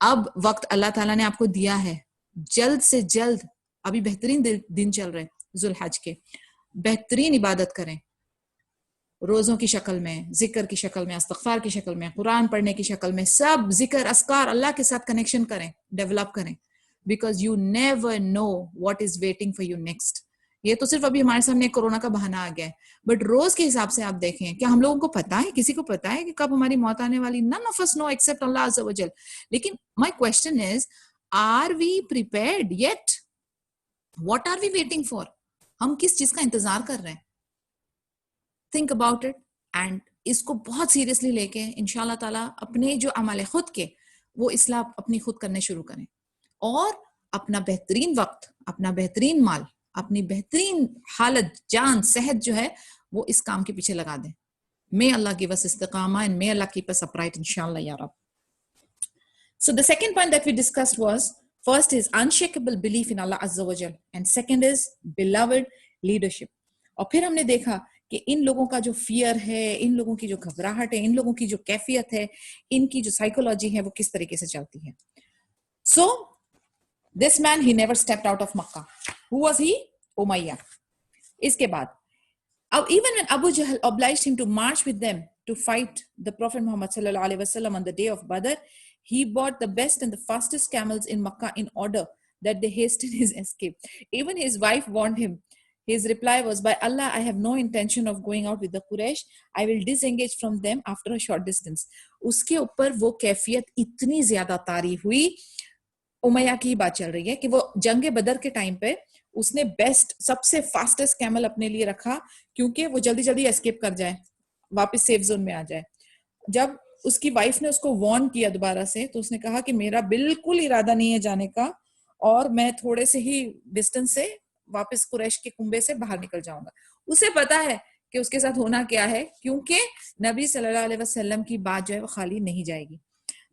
اب وقت اللہ تعالیٰ نے آپ کو دیا ہے, جلد سے جلد, ابھی بہترین دن چل رہے ذوالحج کے, بہترین عبادت کریں, روزوں کی شکل میں, ذکر کی شکل میں, استغفار کی شکل میں, قرآن پڑھنے کی شکل میں, سب ذکر اذکار اللہ کے ساتھ کنیکشن کریں, ڈیولپ کریں, because you never know what is waiting for you next. یہ تو صرف ابھی ہمارے سامنے کورونا کا بہانہ آ گیا ہے, بٹ روز کے حساب سے آپ دیکھیں, کیا ہم لوگوں کو پتا ہے, کسی کو پتا ہے کہ کب ہماری موت آنے والی؟ None of us know except Allah Azza wa Jal. لیکن my question is, are we prepared yet? What are we waiting for? ہم کس چیز کا انتظار کر رہے ہیں؟ Think about it, and اس کو بہت سیریسلی لے کے انشاءاللہ تعالیٰ اپنے جو عمل خود کے وہ اصلاح اپنی خود کرنے شروع کریں, اور اپنا بہترین وقت, اپنا بہترین مال, اپنی بہترین حالت, جان, صحت جو ہے وہ اس کام کے پیچھے لگا دیں. May Allah give us istiqamah and may Allah keep us upright inshallah ya Rab. So the second point that we discussed was, first is unshakable belief in Allah Azza wa Jal, and second is beloved leadership. اور پھر ہم نے دیکھا کہ ان لوگوں کا جو fair ہے, ان لوگوں کی جو گھبراہٹ ہے, ان لوگوں کی جو کیفیت ہے, ان کی جو سائیکولوجی ہے وہ کس طریقے سے چلتی ہے. So this man, he never stepped out of Makkah. Who was he? Umayyah. اس کے بعد, even when Abu Jahl obliged him to march with them to fight the Prophet Muhammad sallallahu alaihi wasallam on the day of Badr, he bought the best and the fastest camels in Makkah in order that they hasten his escape. Even his wife warned him. His reply was, by Allah, I have no intention of going out with the Quraysh. I will disengage from them after a short distance. اس کے اوپر وہ کیفیت اتنی زیادہ طاری ہوئی. امیہ کی بات چل رہی ہے کہ وہ جنگ بدر کے ٹائم پہ اس نے بیسٹ, سب سے فاسٹسٹ کیمل اپنے لیے رکھا, کیونکہ وہ جلدی جلدی اسکیپ کر جائے, واپس سیف زون میں آ جائے. جب اس کی وائف نے اس کو وارن کیا دوبارہ سے, تو اس نے کہا کہ میرا بالکل ارادہ نہیں ہے جانے کا, اور میں تھوڑے سے ہی ڈسٹینس سے واپس قریش کے کنبے سے باہر نکل جاؤں گا. اسے پتا ہے کہ اس کے ساتھ ہونا کیا ہے, کیونکہ نبی صلی اللہ علیہ وسلم کی بات جو ہے وہ خالی نہیں جائے گی.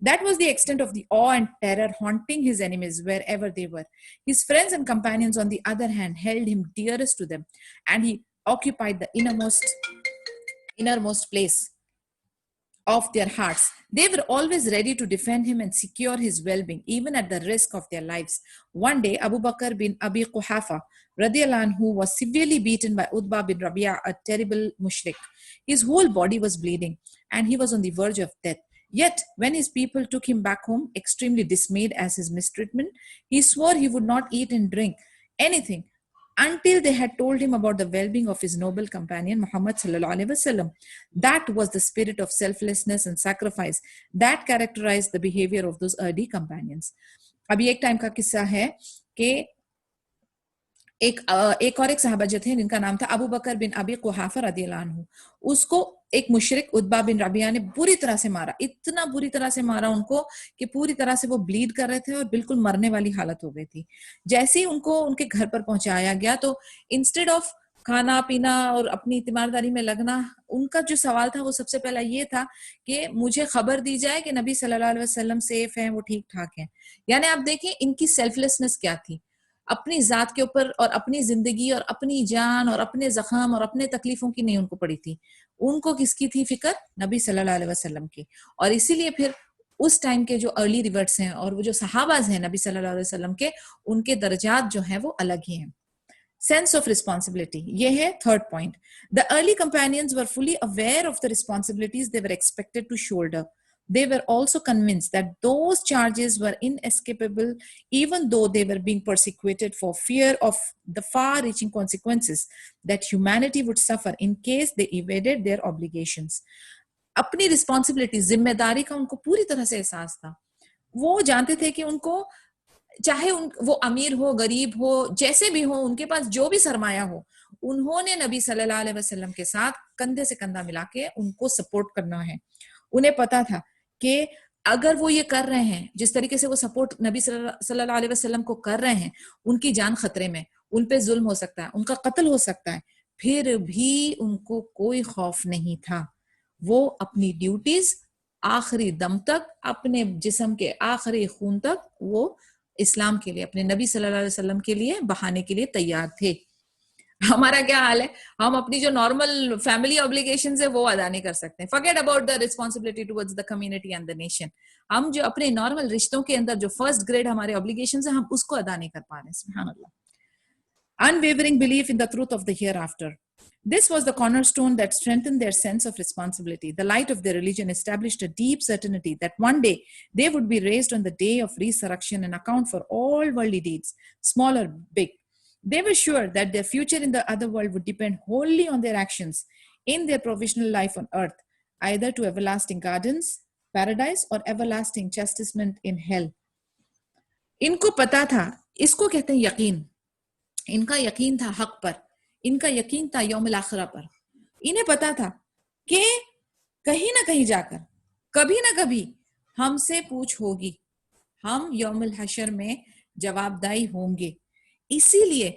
That was the extent of the awe and terror haunting his enemies wherever they were. His friends and companions, on the other hand, held him dearest to them, and he occupied the innermost place of their hearts. They were always ready to defend him and secure his well-being, even at the risk of their lives. One day, Abu Bakr bin Abi Quhafa radiyallahu anhu was severely beaten by Utbah bin Rabi'a, a terrible mushrik. His whole body was bleeding, and he was on the verge of death. Yet, when his people took him back home, extremely dismayed at his mistreatment, he swore he would not eat and drink anything until they had told him about the well-being of his noble companion, Muhammad sallallahu alaihi wasallam. That was the spirit of selflessness and sacrifice that characterized the behavior of those early companions. ابھی ایک time کا قصہ ہے کہ ایک اور ایک صحابہ جو تھے جن کا نام تھا ابو بکر بن ابی قحافہ رضی اللہ عنہ, اس کو ایک مشرک عتبہ بن ربیعہ نے بری طرح سے مارا, اتنا بری طرح سے مارا ان کو کہ پوری طرح سے وہ بلیڈ کر رہے تھے اور بالکل مرنے والی حالت ہو گئی تھی. جیسے ہی ان کو ان کے گھر پر پہنچایا گیا تو انسٹیڈ آف کھانا پینا اور اپنی تیمارداری میں لگنا. ان کا جو سوال تھا وہ سب سے پہلا یہ تھا کہ مجھے خبر دی جائے کہ نبی صلی اللہ علیہ وسلم سیف ہیں, وہ ٹھیک ٹھاک ہیں. یعنی آپ دیکھیں ان کی سیلف لیسنس کیا تھی, اپنی ذات کے اوپر اور اپنی زندگی اور اپنی جان اور اپنے زخم اور اپنے تکلیفوں کی نہیں ان کو پڑی تھی. ان کو کس کی تھی فکر؟ نبی صلی اللہ علیہ وسلم کی. اور اسی لیے پھر اس ٹائم کے جو ارلی ریورٹس ہیں اور وہ جو صحاباز ہیں نبی صلی اللہ علیہ وسلم کے, ان کے درجات جو ہیں وہ الگ ہی ہیں. Sense of responsibility, یہ ہے third point. The early companions were fully aware of the responsibilities they were expected to shoulder. They were also convinced that those charges were inescapable, even though they were being persecuted for fear of the far-reaching consequences that humanity would suffer in case they evaded their obligations. اپنی responsibility, ذمہ داری کا ان کو پوری طرح سے احساس تھا. وہ جانتے تھے کہ ان کو چاہے وہ امیر ہو, غریب ہو, جیسے بھی ہو, ان کے پاس جو بھی سرمایہ ہو, انہوں نے نبی صلی اللہ علیہ وسلم کے ساتھ کندھے سے کندھا ملا کے ان کو سپورٹ کرنا ہے. انہیں پتا تھا کہ اگر وہ یہ کر رہے ہیں جس طریقے سے وہ سپورٹ نبی صلی اللہ علیہ وسلم کو کر رہے ہیں, ان کی جان خطرے میں, ان پہ ظلم ہو سکتا ہے, ان کا قتل ہو سکتا ہے, پھر بھی ان کو کوئی خوف نہیں تھا. وہ اپنی ڈیوٹیز آخری دم تک, اپنے جسم کے آخری خون تک وہ اسلام کے لیے, اپنے نبی صلی اللہ علیہ وسلم کے لیے بہانے کے لیے تیار تھے. ہمارا کیا حال ہے؟ ہم اپنی جو نارمل فیملی اوبلیگیشنز ہے وہ ادا نہیں کر سکتے. forget about the responsibility towards the community and the nation. ہم جو اپنے نارمل رشتوں کے اندر جو فرسٹ گریڈ ہمارے اوبلیگیشنز ہیں, ہم اس کو ادا نہیں کر پا رہے ہیں. سبحان اللہ. Unwavering belief in the truth of the hereafter. This was the cornerstone that strengthened their sense of responsibility. The light of their religion established a deep certainty that one day they would be raised on the day of resurrection and account for all worldly deeds, small or big. They were sure that their future in the other world would depend wholly on their actions in their provisional life on earth, either to everlasting gardens, paradise, or everlasting chastisement in hell. ان کو پتا تھا, اس کو کہتے ہیں یقین. ان کا یقین تھا حق پر, ان کا یقین تھا یوم الاخرہ پر. انہیں پتا تھا کہ کہیں نہ کہیں جا کر کبھی نہ کبھی ہم سے پوچھ ہوگی, ہم یوم الحشر میں جواب دہی ہوں گے. اسی لیے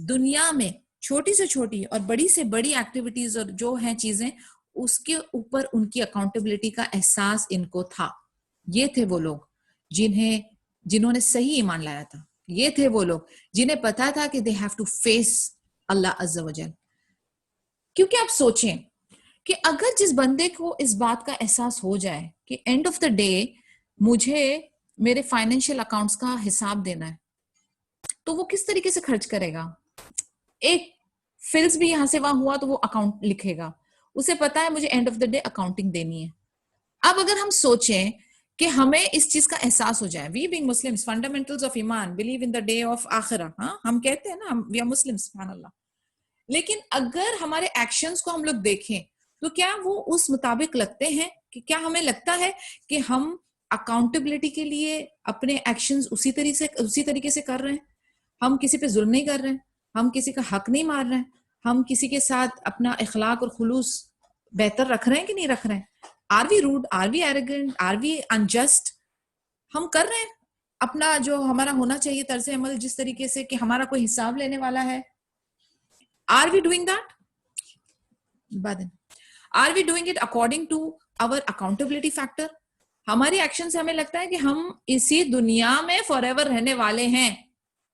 دنیا میں چھوٹی سے چھوٹی اور بڑی سے بڑی ایکٹیویٹیز اور جو ہیں چیزیں, اس کے اوپر ان کی اکاؤنٹیبلٹی کا احساس ان کو تھا. یہ تھے وہ لوگ جنہوں نے صحیح ایمان لایا تھا. یہ تھے وہ لوگ جنہیں پتا تھا کہ they have to face اللہ عز و جل. کیونکہ آپ سوچیں کہ اگر جس بندے کو اس بات کا احساس ہو جائے کہ اینڈ آف دا ڈے مجھے میرے فائنینشیل اکاؤنٹس کا حساب دینا ہے, تو وہ کس طریقے سے خرچ کرے گا؟ ایک فلس بھی یہاں سے وہاں ہوا تو وہ اکاؤنٹ لکھے گا. اسے پتا ہے مجھے and of the day accounting دینی ہے. اب اگر ہم سوچیں کہ ہمیں اس چیز کا احساس ہو جائے, we being Muslims, fundamentals of ایمان, believe in the day of آخرہ, ہاں ہم کہتے ہیں نا وی آر مسلمس, سبحان اللہ. لیکن اگر ہمارے ایکشنز کو ہم لوگ دیکھیں تو کیا وہ اس مطابق لگتے ہیں؟ کہ کیا ہمیں لگتا ہے کہ ہم اکاؤنٹیبلٹی کے لیے اپنے ایکشنز اسی طریقے سے کر رہے ہیں؟ ہم کسی پہ ظلم نہیں کر رہے ہیں, ہم کسی کا حق نہیں مار رہے ہیں, ہم کسی کے ساتھ اپنا اخلاق اور خلوص بہتر رکھ رہے ہیں کہ نہیں رکھ رہے ہیں؟ Are we rude? Are we arrogant? Are we unjust? ہم کر رہے ہیں اپنا جو ہمارا ہونا چاہیے طرز عمل جس طریقے سے کہ ہمارا کوئی حساب لینے والا ہے. Are we doing that? Are we doing it according to our accountability factor? ہماری ایکشن سے ہمیں لگتا ہے کہ ہم اسی دنیا میں فار ایور رہنے والے ہیں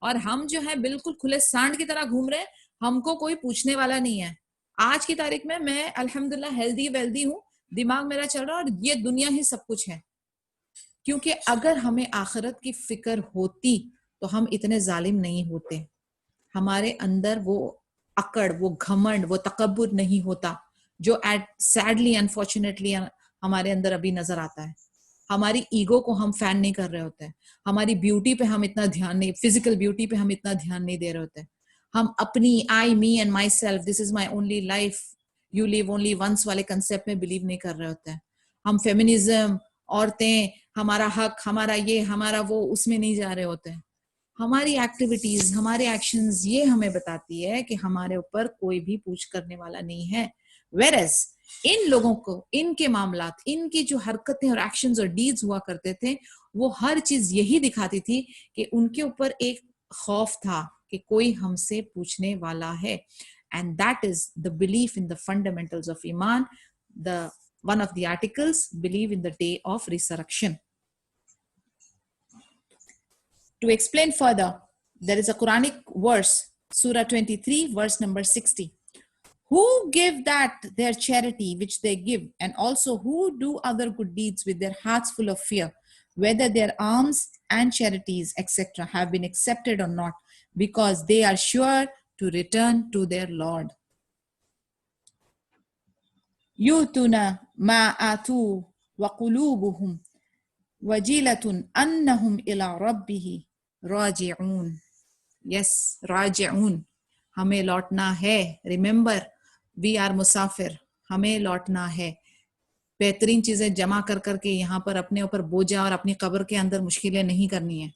اور ہم جو ہے بالکل کھلے سانڈ کی طرح گھوم رہے ہیں, ہم کو کوئی پوچھنے والا نہیں ہے. آج کی تاریخ میں الحمدللہ ہیلدی ویلدی ہوں, دماغ میرا چل رہا اور یہ دنیا ہی سب کچھ ہے. کیونکہ اگر ہمیں آخرت کی فکر ہوتی تو ہم اتنے ظالم نہیں ہوتے. ہمارے اندر وہ اکڑ, وہ گھمنڈ, وہ تکبر نہیں ہوتا جو سیڈلی انفارچونیٹلی ہمارے اندر ابھی نظر آتا ہے. ہماری ایگو کو ہم فین نہیں کر رہے ہوتے ہیں, ہماری بیوٹی پہ ہم اتنا دھیان نہیں, فزیکل بیوٹی پہ ہم اتنا دھیان نہیں دے رہے ہوتے ہیں. ہم اپنی I, me and myself, this is my only life, you live only once والے کنسیپٹ میں بلیو نہیں کر رہے ہوتے ہیں. ہم فیمنزم, عورتیں, ہمارا حق, ہمارا یہ, ہمارا وہ, اس میں نہیں جا رہے ہوتے ہیں. ہماری ایکٹیویٹیز, ہمارے ایکشنز یہ ہمیں بتاتی ہے کہ ہمارے اوپر کوئی بھی پوچھ کرنے والا نہیں ہے. whereas ان لوگوں کو ان کے معاملات, ان کی جو حرکتیں اور ایکشنز اور ڈیڈز ہوا کرتے تھے, وہ ہر چیز یہی دکھاتی تھی کہ ان کے اوپر ایک خوف تھا کہ کوئی ہم سے پوچھنے والا ہے. and that is the belief in the fundamentals of Iman. One of the articles, believe in the day of resurrection. To explain further, there is a Quranic verse, Surah 23, verse number 60. Who give that their charity which they give, and also who do other good deeds with their hearts full of fear, whether their alms and charities, etc., have been accepted or not, because they are sure to return to their Lord. يُؤْتُونَ مَا آتُوا وَقُلُوبُهُمْ وَجِلَةٌ أَنَّهُمْ إِلَىٰ رَبِّهِ راجعون. Yes, راجعون, ہمیں لوٹنا ہے. Remember, we are مسافر, ہمیں لوٹنا ہے. بہترین چیزیں جمع کر کر کے یہاں پر اپنے اوپر بوجھا اور اپنی قبر کے اندر مشکلیں نہیں کرنی ہیں.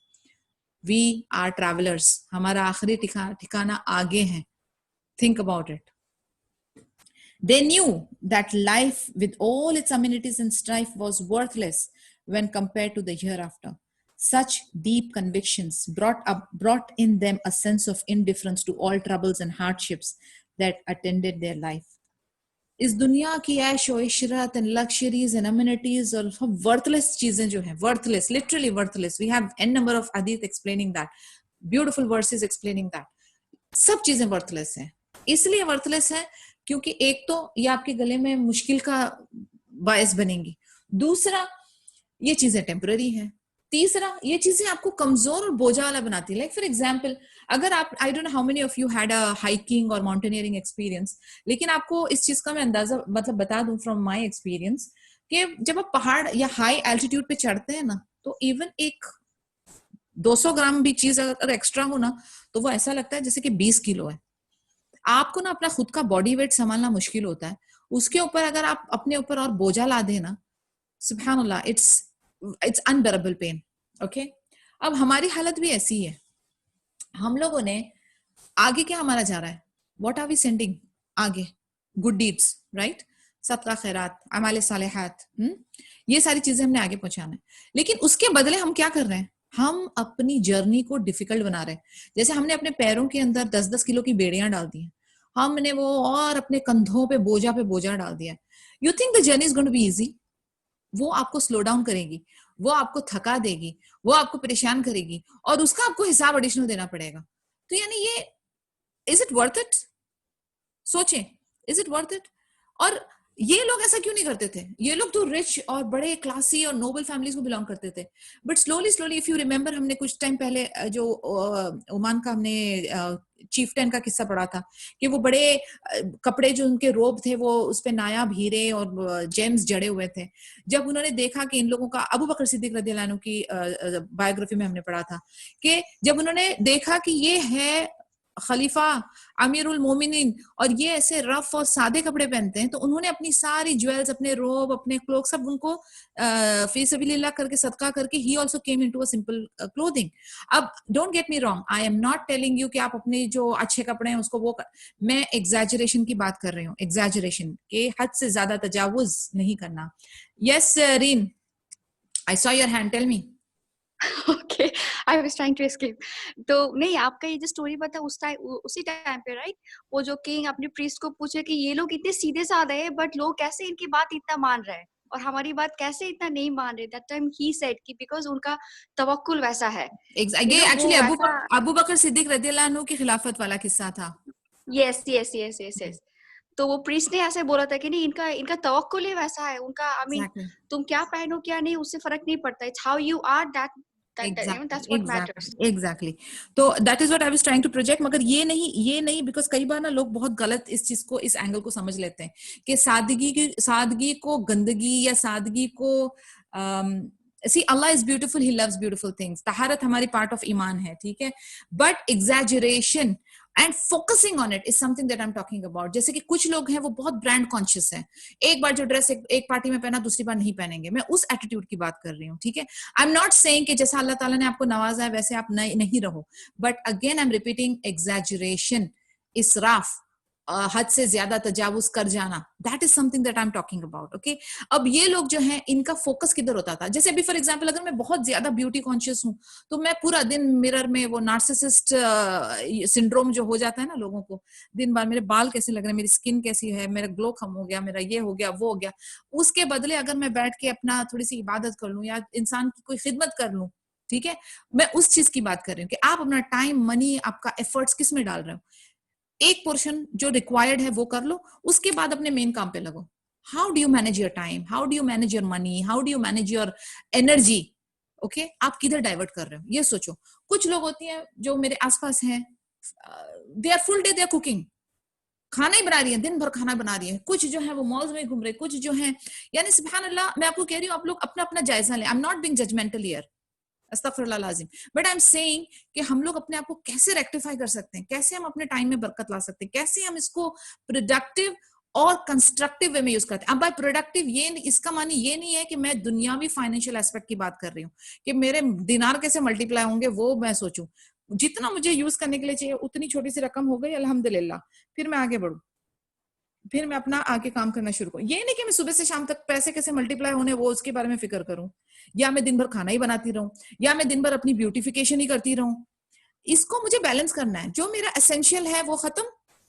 We are travelers, ہمارا آخری ٹھکانہ آگے ہے. Think about it. They knew that life with all its amenities and strife was worthless when compared to the hereafter. Such deep convictions brought in them a sense of indifference to all troubles and hardships that attended their life. اس دنیا کی عیش و عشرت and luxuries and amenities اور worthless چیزیں جو ہیں, worthless, literally worthless. We have n number of hadith explaining that, beautiful verses explaining that. سب چیزیں worthless ہیں. اس لیے worthless ہیں کیونکہ ایک تو یہ آپ کے گلے میں مشکل کا باعث بنیں گی, دوسرا یہ چیزیں ٹیمپرری ہیں, تیسرا یہ چیزیں آپ کو کمزور اور بوجھا والا بناتی ہیں. لائک فار ایگزامپل, اگر آپ, I don't know how many of you had a hiking اور ماؤنٹینئرنگ ایکسپیرینس, لیکن آپ کو اس چیز کا میں اندازہ مطلب بتا دوں فرام مائی ایکسپیرینس کہ جب آپ پہاڑ یا ہائی الٹیٹیوڈ پہ چڑھتے ہیں نا, تو ایون ایک 200 گرام بھی چیز اگر ایکسٹرا ہو نا, تو وہ ایسا لگتا ہے جیسے کہ 20 کلو ہے. آپ کو نا اپنا خود کا باڈی ویٹ سنبھالنا مشکل ہوتا ہے. اس کے اوپر اگر آپ اپنے اوپر اور بوجھا لا دیں نا, سبحان اللہ, اٹس انبیئربل پین. اوکے, اب ہماری حالت بھی ایسی ہے. ہم لوگوں نے آگے کیا ہمارا جا رہا ہے, واٹ آر وی سینڈنگ آگے, گڈ ڈیڈس, رائٹ, صدقہ خیرات, اعمال صالحات, یہ ساری چیزیں ہم نے آگے پہنچانا ہے. لیکن اس کے بدلے ہم کیا کر رہے ہیں, ہم اپنی جرنی کو ڈیفیکلٹ بنا رہے ہیں. جیسے ہم نے اپنے پیروں کے اندر 10-10 کلو کی بیڑیاں ڈال دی ہیں, ہم نے وہ اور اپنے کندھوں پہ بوجھا ڈال دیا. You think the journey is going to be easy? وہ آپ کو سلو ڈاؤن کرے گی, وہ آپ کو تھکا دے گی, وہ آپ کو پریشان کرے گی, اور اس کا آپ کو حساب ایڈیشنل دینا پڑے گا. تو یعنی یہ از اٹ ورتھ اٹ؟ سوچیں, از اٹ ورتھ اٹ؟ اور یہ لوگ ایسا کیوں نہیں کرتے تھے؟ یہ لوگ تو رچ اور بڑے کلاسی اور نوبل فیملیز کو بلانگ کرتے تھے. But slowly if you remember, ہم نے کچھ ٹائم پہلے جو عمان کا ہم نے چیف ٹین کا قصہ پڑھا تھا کہ وہ بڑے کپڑے جو ان کے روب تھے وہ اس پہ نایاب ہیرے اور جیمز جڑے ہوئے تھے. جب انہوں نے دیکھا کہ ان لوگوں کا, ابو بکر صدیق رضی اللہ عنہ کی بایوگرافی میں ہم نے پڑھا تھا کہ جب انہوں نے دیکھا کہ یہ ہے خلیفہ امیر المومنین اور یہ ایسے رف اور سادے کپڑے پہنتے ہیں, تو انہوں نے اپنی ساری جویلز, اپنے روب, اپنے کلوک, سب ان کو فی سبیل اللہ کر کے صدقہ کر کے ہی also came into a simple clothing. اب don't get me wrong, I am not telling you کہ آپ اپنے جو اچھے کپڑے ہیں اس کو وہ میں ایگزیجریشن کی بات کر رہی ہوں, ایگزیجریشن کہ حد سے زیادہ تجاوز نہیں کرنا. یس رین, آئی سا your hand, tell me. Okay, I was trying to escape. تو نہیں, آپ کا یہ جو اسٹوری پتا اسی ٹائم پہ, رائٹ, وہ جو کنگ اپنے پریسٹ کو پوچھے کہ یہ لوگ اتنے سیدھے سادھے ہیں بٹ لوگ کیسے ان کی بات اتنا مان رہے ہیں اور ہماری بات کیسے اتنا نہیں مان رہے. That time he said کہ بیکاز ان کا توکل ویسا ہے. یہ ایکچولی ابو بکر صدیق رضی اللہ عنہ کی خلافت والا قصہ تھا. یس. تو وہ پریسٹ نے ایسے بولا تھا کہ نہیں, ان کا توکل ہی ویسا ہے, ان کا I mean تم کیا پہنو کیا نہیں اس سے فرق نہیں پڑتا. It's how you are that's what matters. Exactly. تو that is what I was trying to project. مگر یہ نہیں because کئی بار نا لوگ بہت غلط اس چیز کو, اس اینگل کو سمجھ لیتے ہیں کہ سادگی کو گندگی یا سادگی کو see Allah is beautiful, he loves beautiful things. طہارت ہماری پارٹ آف ایمان ہے, ٹھیک ہے, but exaggeration and focusing on it is something that I'm talking about. جیسے کہ کچھ لوگ ہیں وہ بہت برانڈ کانشیس ہیں, ایک بار جو ڈریس ایک پارٹی میں پہنا دوسری بار نہیں پہنیں گے. میں اس ایٹیٹیوڈ کی بات کر رہی ہوں, ٹھیک ہے. I'm not saying کہ جیسا اللہ تعالیٰ نے آپ کو نوازا ہے ویسے آپ نہیں رہو, but again I'm repeating, exaggeration, اسراف حد سے زیادہ تجاوز کر جانا, that is something that I'm talking about. okay, اب یہ لوگ جو ہیں ان کا فوکس کدھر ہوتا تھا, جیسے ابھی فار ایگزامپل اگر میں بہت زیادہ بیوٹی کانشیس ہوں تو میں پورا دن مرر میں وہ نارسسسٹ سنڈروم جو ہو جاتا ہے نا لوگوں کو, دن بھر میرے بال کیسے لگ رہے ہیں, میری اسکن کیسی ہے, میرا گلو کم ہو گیا, میرا یہ ہو گیا وہ ہو گیا, اس کے بدلے اگر میں بیٹھ کے اپنا تھوڑی سی عبادت کر لوں یا انسان کی کوئی خدمت کر لوں, ٹھیک ہے, میں اس چیز کی بات کر رہی ہوں کہ آپ اپنا ٹائم, منی, آپ کا ایفرٹس کس میں ڈال رہے ہو. ایک پورشن جو ریکوائرڈ ہے وہ کر لو, اس کے بعد اپنے مین کام پہ لگو. How do you manage your time, how do you manage your money, how do you manage your energy. Okay, آپ کدھر ڈائیورٹ کر رہے ہو یہ سوچو. کچھ لوگ ہوتی ہیں جو میرے آس پاس ہیں, they are full day they are cooking, کھانا ہی بنا رہی ہیں, دن بھر کھانا بنا رہی ہیں. کچھ جو ہے وہ مالز میں گھوم رہے, کچھ جو ہیں, یعنی سبحان اللہ, میں آپ کو کہہ رہی ہوں آپ لوگ اپنا اپنا جائزہ لیں. I'm not being judgmental here, استغفر اللہ العظیم, بٹ آئی ایم سیئنگ کہ ہم لوگ اپنے آپ کو کیسے ریکٹیفائی کر سکتے ہیں, کیسے ہم اپنے ٹائم میں برکت لا سکتے ہیں, کیسے ہم اس کو پروڈکٹیو اور کنسٹرکٹیو وے میں یوز کرتے ہیں. اب بائی پروڈکٹیو یہ اس کا معنی یہ نہیں ہے کہ میں دنیاوی فائنینشیل ایسپیکٹ کی بات کر رہی ہوں کہ میرے دینار کیسے ملٹی پلائی ہوں گے, وہ میں سوچوں جتنا مجھے یوز کرنے کے لیے چاہیے اتنی چھوٹی سی رقم ہو گئی الحمدللہ, پھر میں آگے بڑھوں, پھر میں اپنا آگے کام کرنا شروع کروں. یہ نہیں کہ میں صبح سے شام تک پیسے کیسے ملٹی پلائی ہونے وہ اس کے بارے میں فکر کروں, یا میں دن بھر کھانا ہی بناتی رہوں, یا میں دن بھر اپنی بیوٹیفیکیشن ہی کرتی رہوں. اس کو مجھے بیلنس کرنا ہے. جو میرا اسینشیل ہے وہ ختم,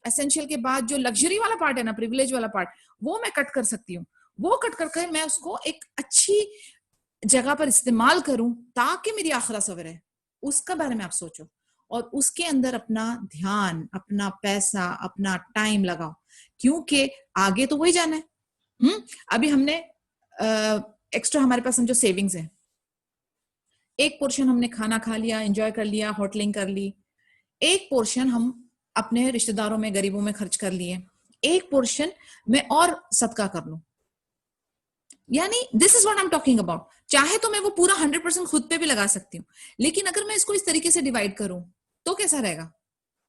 اسینشیل کے بعد جو لگژری والا پارٹ ہے نا, پریویلیج والا پارٹ, وہ میں کٹ کر سکتی ہوں. وہ کٹ کر کے میں اس کو ایک اچھی جگہ پر استعمال کروں تاکہ میری آخرت سنورے. اس کا بارے میں آپ سوچو اور اس کے اندر اپنا دھیان, اپنا پیسہ, اپنا ٹائم لگاؤ, کیونکہ آگے تو وہی جانا ہے. ابھی ہم نے ایکسٹرا ہمارے پاس جو سیونگز ہیں, ایک پورشن ہم نے کھانا کھا لیا, انجوائے کر لیا, ہوٹلنگ کر لی, ایک پورشن ہم اپنے رشتہ داروں میں, غریبوں میں خرچ کر لیے, ایک پورشن میں اور صدقہ کر لوں. یعنی this is what I am talking about. چاہے تو میں وہ پورا 100% خود پہ بھی لگا سکتی ہوں, لیکن اگر میں اس کو اس طریقے سے ڈیوائڈ کروں تو کیسا رہے گا.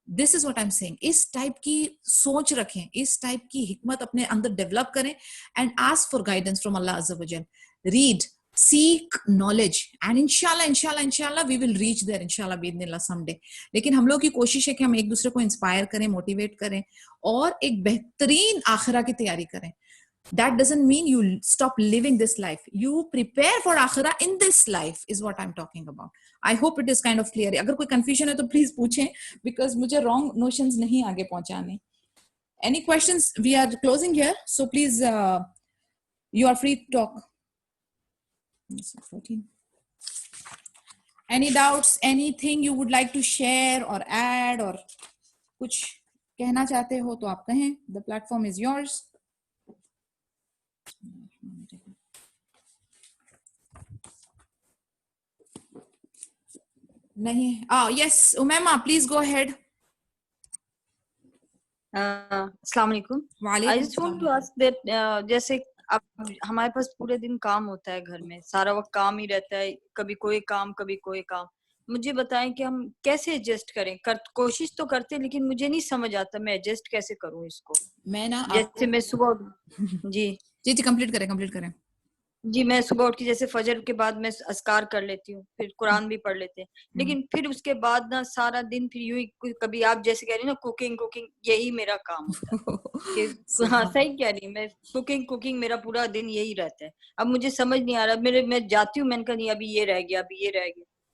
This is what I am saying. اس ٹائپ کی سوچ رکھیں, اس ٹائپ کی حکمت اپنے اندر ڈیولپ کریں, and ask for guidance from Allah عز و جل. Read, seek knowledge, and inshallah we will reach there inshallah باذن اللہ someday. لیکن ہم لوگ کی کوشش ہے کہ ہم ایک دوسرے کو انسپائر کریں, موٹیویٹ کریں اور ایک بہترین آخرہ کی تیاری کریں. That doesn't mean you stop living this life. You prepare for akhirah in this life is what I'm talking about. I hope it is kind of clear. اگر کوئی confusion ہے تو please پوچھیں, because مجھے wrong notions نہیں آگے پہنچانے. Any questions? We are closing here, so please you are free to talk. 14. Any doubts, anything you would like to share or add, or کچھ کہنا چاہتے ہو تو آپ کہیں. The platform is yours. نہیں, yes, Umaima, please go ahead. السلام علیکم. I just want to ask that جیسے اب ہمارے پاس پورے دن کام ہوتا ہے گھر میں, سارا وقت کام ہی رہتا ہے, کبھی کوئی کام کبھی کوئی کام. مجھے بتائیں کہ ہم کیسے ایڈجسٹ کریں. کوشش تو کرتے لیکن مجھے نہیں سمجھ آتا میں ایڈجسٹ کیسے کروں اس کو. میں نا جیسے میں صبح جی کمپلیٹ کریں. جی, میں صبح اٹھ کے جیسے فجر کے بعد میں اذکار کر لیتی ہوں, پھر قرآن بھی پڑھ لیتے ہیں, لیکن پھر اس کے بعد نا سارا دن پھر یوں ہی, کبھی آپ جیسے کہہ رہی نا کوکنگ, یہی میرا کام ہوتا ہے. ہاں صحیح کہہ رہی, میں کوکنگ میرا پورا دن یہی رہتا ہے. اب مجھے سمجھ نہیں آ رہا, میں جاتی ہوں, میں نے کہا نہیں ابھی یہ رہ گیا.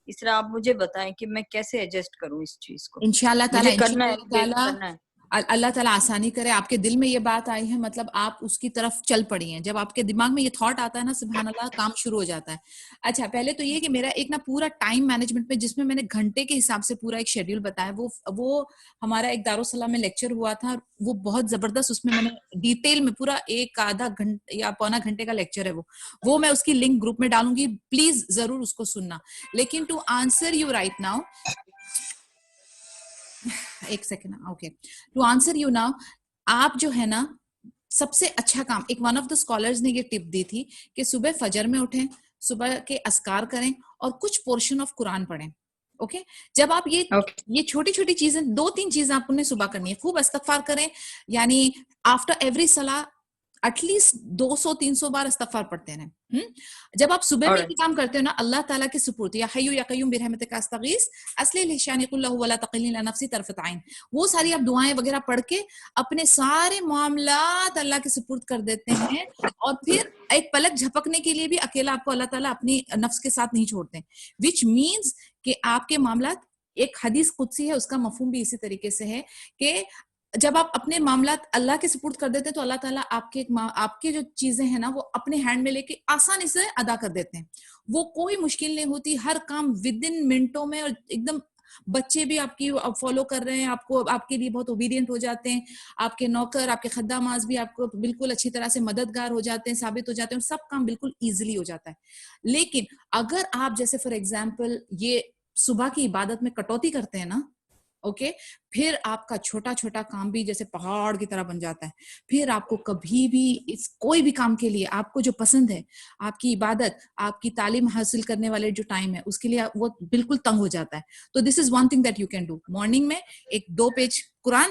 اس طرح آپ مجھے بتائیں کہ میں کیسے ایڈجسٹ کروں اس چیز کو. انشاءاللہ مجھے تعالیٰ کرنا ہے. اللہ تعالیٰ آسانی کرے. آپ کے دل میں یہ بات آئی ہے, مطلب آپ اس کی طرف چل پڑی ہیں. جب آپ کے دماغ میں یہ تھاٹ آتا ہے نا, سبحان اللہ, کام شروع ہو جاتا ہے. اچھا, پہلے تو یہ کہ میرا ایک نا پورا ٹائم مینجمنٹ میں, جس میں نے گھنٹے کے حساب سے پورا ایک شیڈیول بتایا, وہ ہمارا ایک دارالسلام میں لیکچر ہوا تھا, وہ بہت زبردست. اس میں نے ڈیٹیل میں پورا ایک آدھا گھنٹے یا پونا گھنٹے کا لیکچر ہے وہ میں اس کی لنک گروپ میں ڈالوں گی, پلیز ضرور اس کو سننا. لیکن to answer you right now, ایک second, okay, to answer you now, آپ جو ہے نا سب سے اچھا کام, ایک ون آف دا اسکالرز نے یہ ٹپ دی تھی کہ صبح فجر میں اٹھیں, صبح کے اذکار کریں اور کچھ پورشن آف قرآن پڑھیں. اوکے, جب آپ یہ چھوٹی چھوٹی چیزیں, 2-3 چیزیں آپ نے صبح کرنی ہے. خوب استغفار کریں, یعنی آفٹر ایوری صلاح ایٹ لیسٹ 200-300 بار استغفار پڑھتے رہیں. جب آپ صبح میں یہ کام کرتے ہو نا, اللہ تعالیٰ کے سپرد, یا حی یا قیوم برحمتک استغیث اصلح لي شأني كله ولا تقلني الى نفسي طرفة عين, وہ ساری آپ دعائیں وغیرہ پڑھ کے اپنے سارے معاملات اللہ کے سپرد کر دیتے ہیں, اور پھر ایک پلک جھپکنے کے لیے بھی اکیلا آپ کو اللہ تعالیٰ اپنی نفس کے ساتھ نہیں چھوڑتے, وچ مینس کہ آپ کے معاملات, ایک حدیث قدسی ہے اس کا مفہوم بھی اسی طریقے سے ہے کہ جب آپ اپنے معاملات اللہ کے سپرد کر دیتے ہیں تو اللہ تعالیٰ آپ کے جو چیزیں ہیں نا وہ اپنے ہینڈ میں لے کے آسانی سے ادا کر دیتے ہیں. وہ کوئی مشکل نہیں ہوتی, ہر کام ود ان منٹوں میں, اور ایک دم بچے بھی آپ کی فالو کر رہے ہیں, آپ کے لیے بہت اوبیڈینٹ ہو جاتے ہیں, آپ کے نوکر, آپ کے خداماز بھی آپ کو بالکل اچھی طرح سے مددگار ہو جاتے ہیں, ثابت ہو جاتے ہیں, اور سب کام بالکل ایزیلی ہو جاتا ہے. لیکن اگر آپ جیسے فار ایگزامپل یہ صبح کی عبادت میں کٹوتی کرتے ہیں نا, اوکے, پھر آپ کا چھوٹا چھوٹا کام بھی جیسے پہاڑ کی طرح بن جاتا ہے. پھر آپ کو کبھی بھی کوئی بھی کام کے لیے آپ کو جو پسند ہے, آپ کی عبادت, آپ کی تعلیم حاصل کرنے والے جو ٹائم ہے, اس کے لیے وہ بالکل تنگ ہو جاتا ہے. تو this is one thing that you can do. Morning میں ایک 2 پیج قرآن,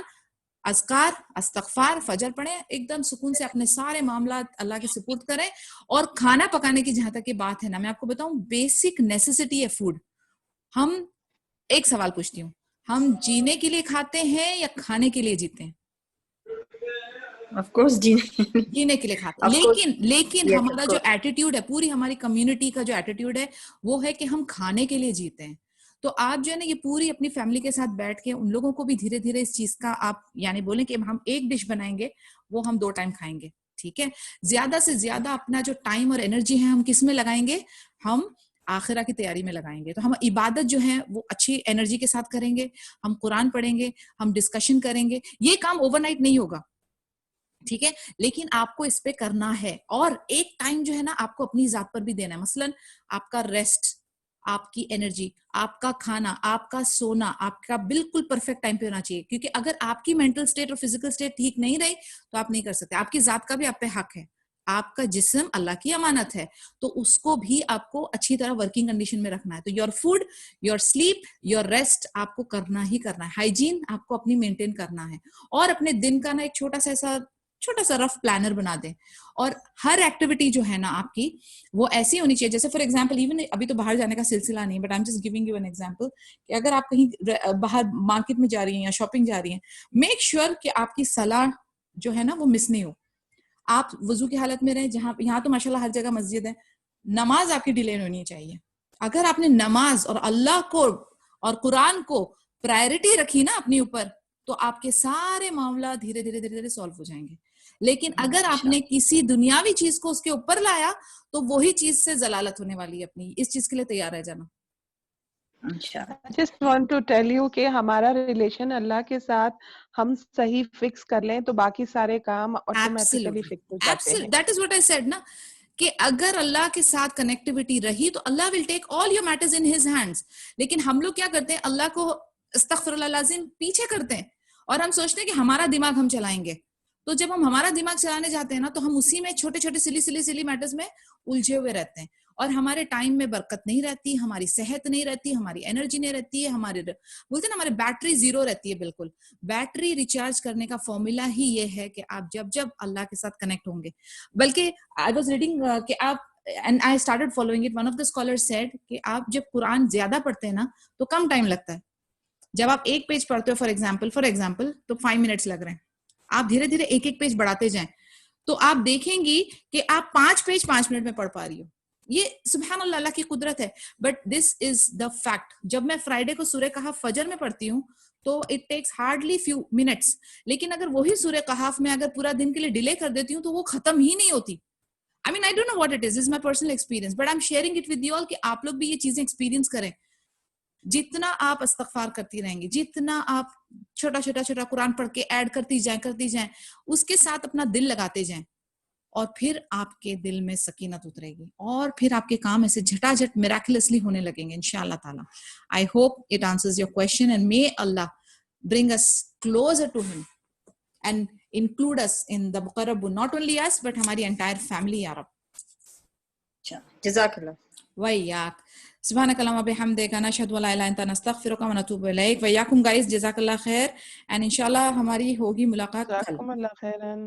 اذکار, استغفار, فجر پڑھیں, ایک دم سکون سے اپنے سارے معاملات اللہ کے سپرد کریں. اور کھانا پکانے کی جہاں تک یہ بات ہے نا, میں آپ کو بتاؤں بیسک نیسیسٹی ہے فوڈ. ہم ایک سوال پوچھتی ہوں, ہم جینے کے لیے کھاتے ہیں یا کھانے کے لیے جیتے ہیں؟ آف کورس جینے کے لیے کھاتے ہیں. لیکن ہمارا جو ایٹیٹیوڈ ہے, پوری ہماری کمیونٹی کا جو ایٹیٹیوڈ ہے وہ ہے کہ ہم کھانے کے لیے جیتے ہیں. تو آپ جو ہے نا یہ پوری اپنی فیملی کے ساتھ بیٹھ کے ان لوگوں کو بھی دھیرے دھیرے اس چیز کا آپ یعنی بولیں کہ ہم ایک ڈش بنائیں گے, وہ ہم 2 ٹائم کھائیں گے, ٹھیک ہے. زیادہ سے زیادہ اپنا جو ٹائم اور انرجی ہے ہم کس میں لگائیں گے, ہم آخرہ کی تیاری میں لگائیں گے. تو ہم عبادت جو ہے وہ اچھی انرجی کے ساتھ کریں گے, ہم قرآن پڑھیں گے, ہم ڈسکشن کریں گے. یہ کام اوور نائٹ نہیں ہوگا, ٹھیک ہے, لیکن آپ کو اس پہ کرنا ہے. اور ایک ٹائم جو ہے نا آپ کو اپنی ذات پر بھی دینا ہے. مثلاً آپ کا ریسٹ, آپ کی انرجی, آپ کا کھانا, آپ کا سونا, آپ کا بالکل پرفیکٹ ٹائم پہ ہونا چاہیے. کیونکہ اگر آپ کی مینٹل سٹیٹ اور فزیکل سٹیٹ ٹھیک نہیں رہی تو آپ نہیں کر سکتے. آپ کی ذات کا بھی آپ پہ حق ہے, آپ کا جسم اللہ کی امانت ہے, تو اس کو بھی آپ کو اچھی طرح ورکنگ کنڈیشن میں رکھنا ہے. تو your food, your sleep, your rest آپ کو کرنا ہی کرنا ہے. ہائیجین آپ کو اپنی مینٹین کرنا ہے. اور اپنے دن کا نا ایک چھوٹا سا رف پلانر بنا دیں. اور ہر ایکٹیویٹی جو ہے نا آپ کی وہ ایسی ہونی چاہیے, جیسے فار ایگزامپل ایون ابھی تو باہر جانے کا سلسلہ نہیں, but I am just giving you an example, کہ اگر آپ کہیں باہر مارکیٹ میں جا رہی ہیں یا شاپنگ جا رہی ہیں, میک شیور کہ آپ کی صلاح جو ہے نا وہ مس نہیں ہو. آپ وضو کی حالت میں رہیں, یہاں تو ماشاءاللہ ہر جگہ مسجد ہے, نماز آپ کی ڈیلے ہونی چاہیے. اگر آپ نے نماز اور اللہ کو اور قرآن کو پرائرٹی رکھی نا اپنی اوپر, تو آپ کے سارے معاملات دھیرے دھیرے دھیرے دھیرے سالو ہو جائیں گے. لیکن اگر آپ نے کسی دنیاوی چیز کو اس کے اوپر لایا تو وہی چیز سے ضلالت ہونے والی ہے. اپنی اس چیز کے لیے تیار رہ جانا. Just want to tell you کہ ہمارا ریلیشن اللہ کے ساتھ ہم صحیح فکس کر لیں تو باقی سارے کام آٹومیٹیکلی فکس ہو جاتے ہیں. That is what I said نا, کہ اگر اللہ کے ساتھ کنیکٹیوٹی رہی تو Allah will take all your matters in his hands. لیکن ہم لوگ کیا کرتے ہیں, اللہ کو استغفر اللہ العظیم پیچھے کرتے ہیں, اور ہم سوچتے ہیں کہ ہمارا دماغ ہم چلائیں گے. تو جب ہم ہمارا دماغ چلانے جاتے ہیں نا تو ہم اسی میں چھوٹے چھوٹے سلی میٹرز میں الجھے ہوئے رہتے ہیں, اور ہمارے ٹائم میں برکت نہیں رہتی, ہماری صحت نہیں رہتی, ہماری انرجی نہیں رہتی ہے, بولتے ہیں نا ہماری بیٹری زیرو رہتی ہے. بالکل بیٹری ریچارج کرنے کا فارمولا ہی یہ ہے کہ آپ جب اللہ کے ساتھ کنیکٹ ہوں گے. بلکہ آئی واز ریڈنگ کہ آپ and I started following it, one of the scholars said کہ آپ جب قرآن زیادہ پڑھتے ہیں نا تو کم ٹائم لگتا ہے. جب آپ ایک پیج پڑھتے ہو فار ایگزامپل تو 5 منٹس لگ رہے ہیں, آپ دھیرے دھیرے ایک پیج بڑھاتے جائیں تو آپ دیکھیں گی کہ آپ 5 پیج 5 منٹ میں پڑھ پا رہی ہو. یہ سبحان اللہ اللہ کی قدرت ہے. But this is the fact. جب میں فرائیڈے کو سورہ کہف فجر میں پڑھتی ہوں تو it takes hardly few minutes, لیکن اگر وہی سورہ کہف میں اگر پورا دن کے لیے ڈیلے کر دیتی ہوں تو وہ ختم ہی نہیں ہوتی. I mean, I don't know what it is. This is my personal experience, but I'm sharing it with you all کہ آپ لوگ بھی یہ چیزیں ایکسپیرینس کریں. جتنا آپ استغفار کرتی رہیں گی, جتنا آپ چھوٹا قرآن پڑھ کے ایڈ کرتی جائیں, اس کے ساتھ اپنا دل لگاتے جائیں, اور پھر آپ کے دل میں سکینت اترے گی, اور پھر آپ کے کام ایسے جھٹاجھٹ میراکلسلی ہونے لگیں گے انشاءاللہ تعالی. I hope it answers your question, and may Allah bring us closer to Him and include us in the muqarrabun, not only us but ہماری entire family یا رب. جزاک اللہ. وَإِيَّاكَ. سبحانك اللهم وبحمدك نشهد ان لا اله الا انت نستغفرك ونتوب اليك. وإياكم guys, جزاک اللہ خیر, and انشاءاللہ ہماری ہوگی ملاقات کل. جزاکم اللہ خیرن.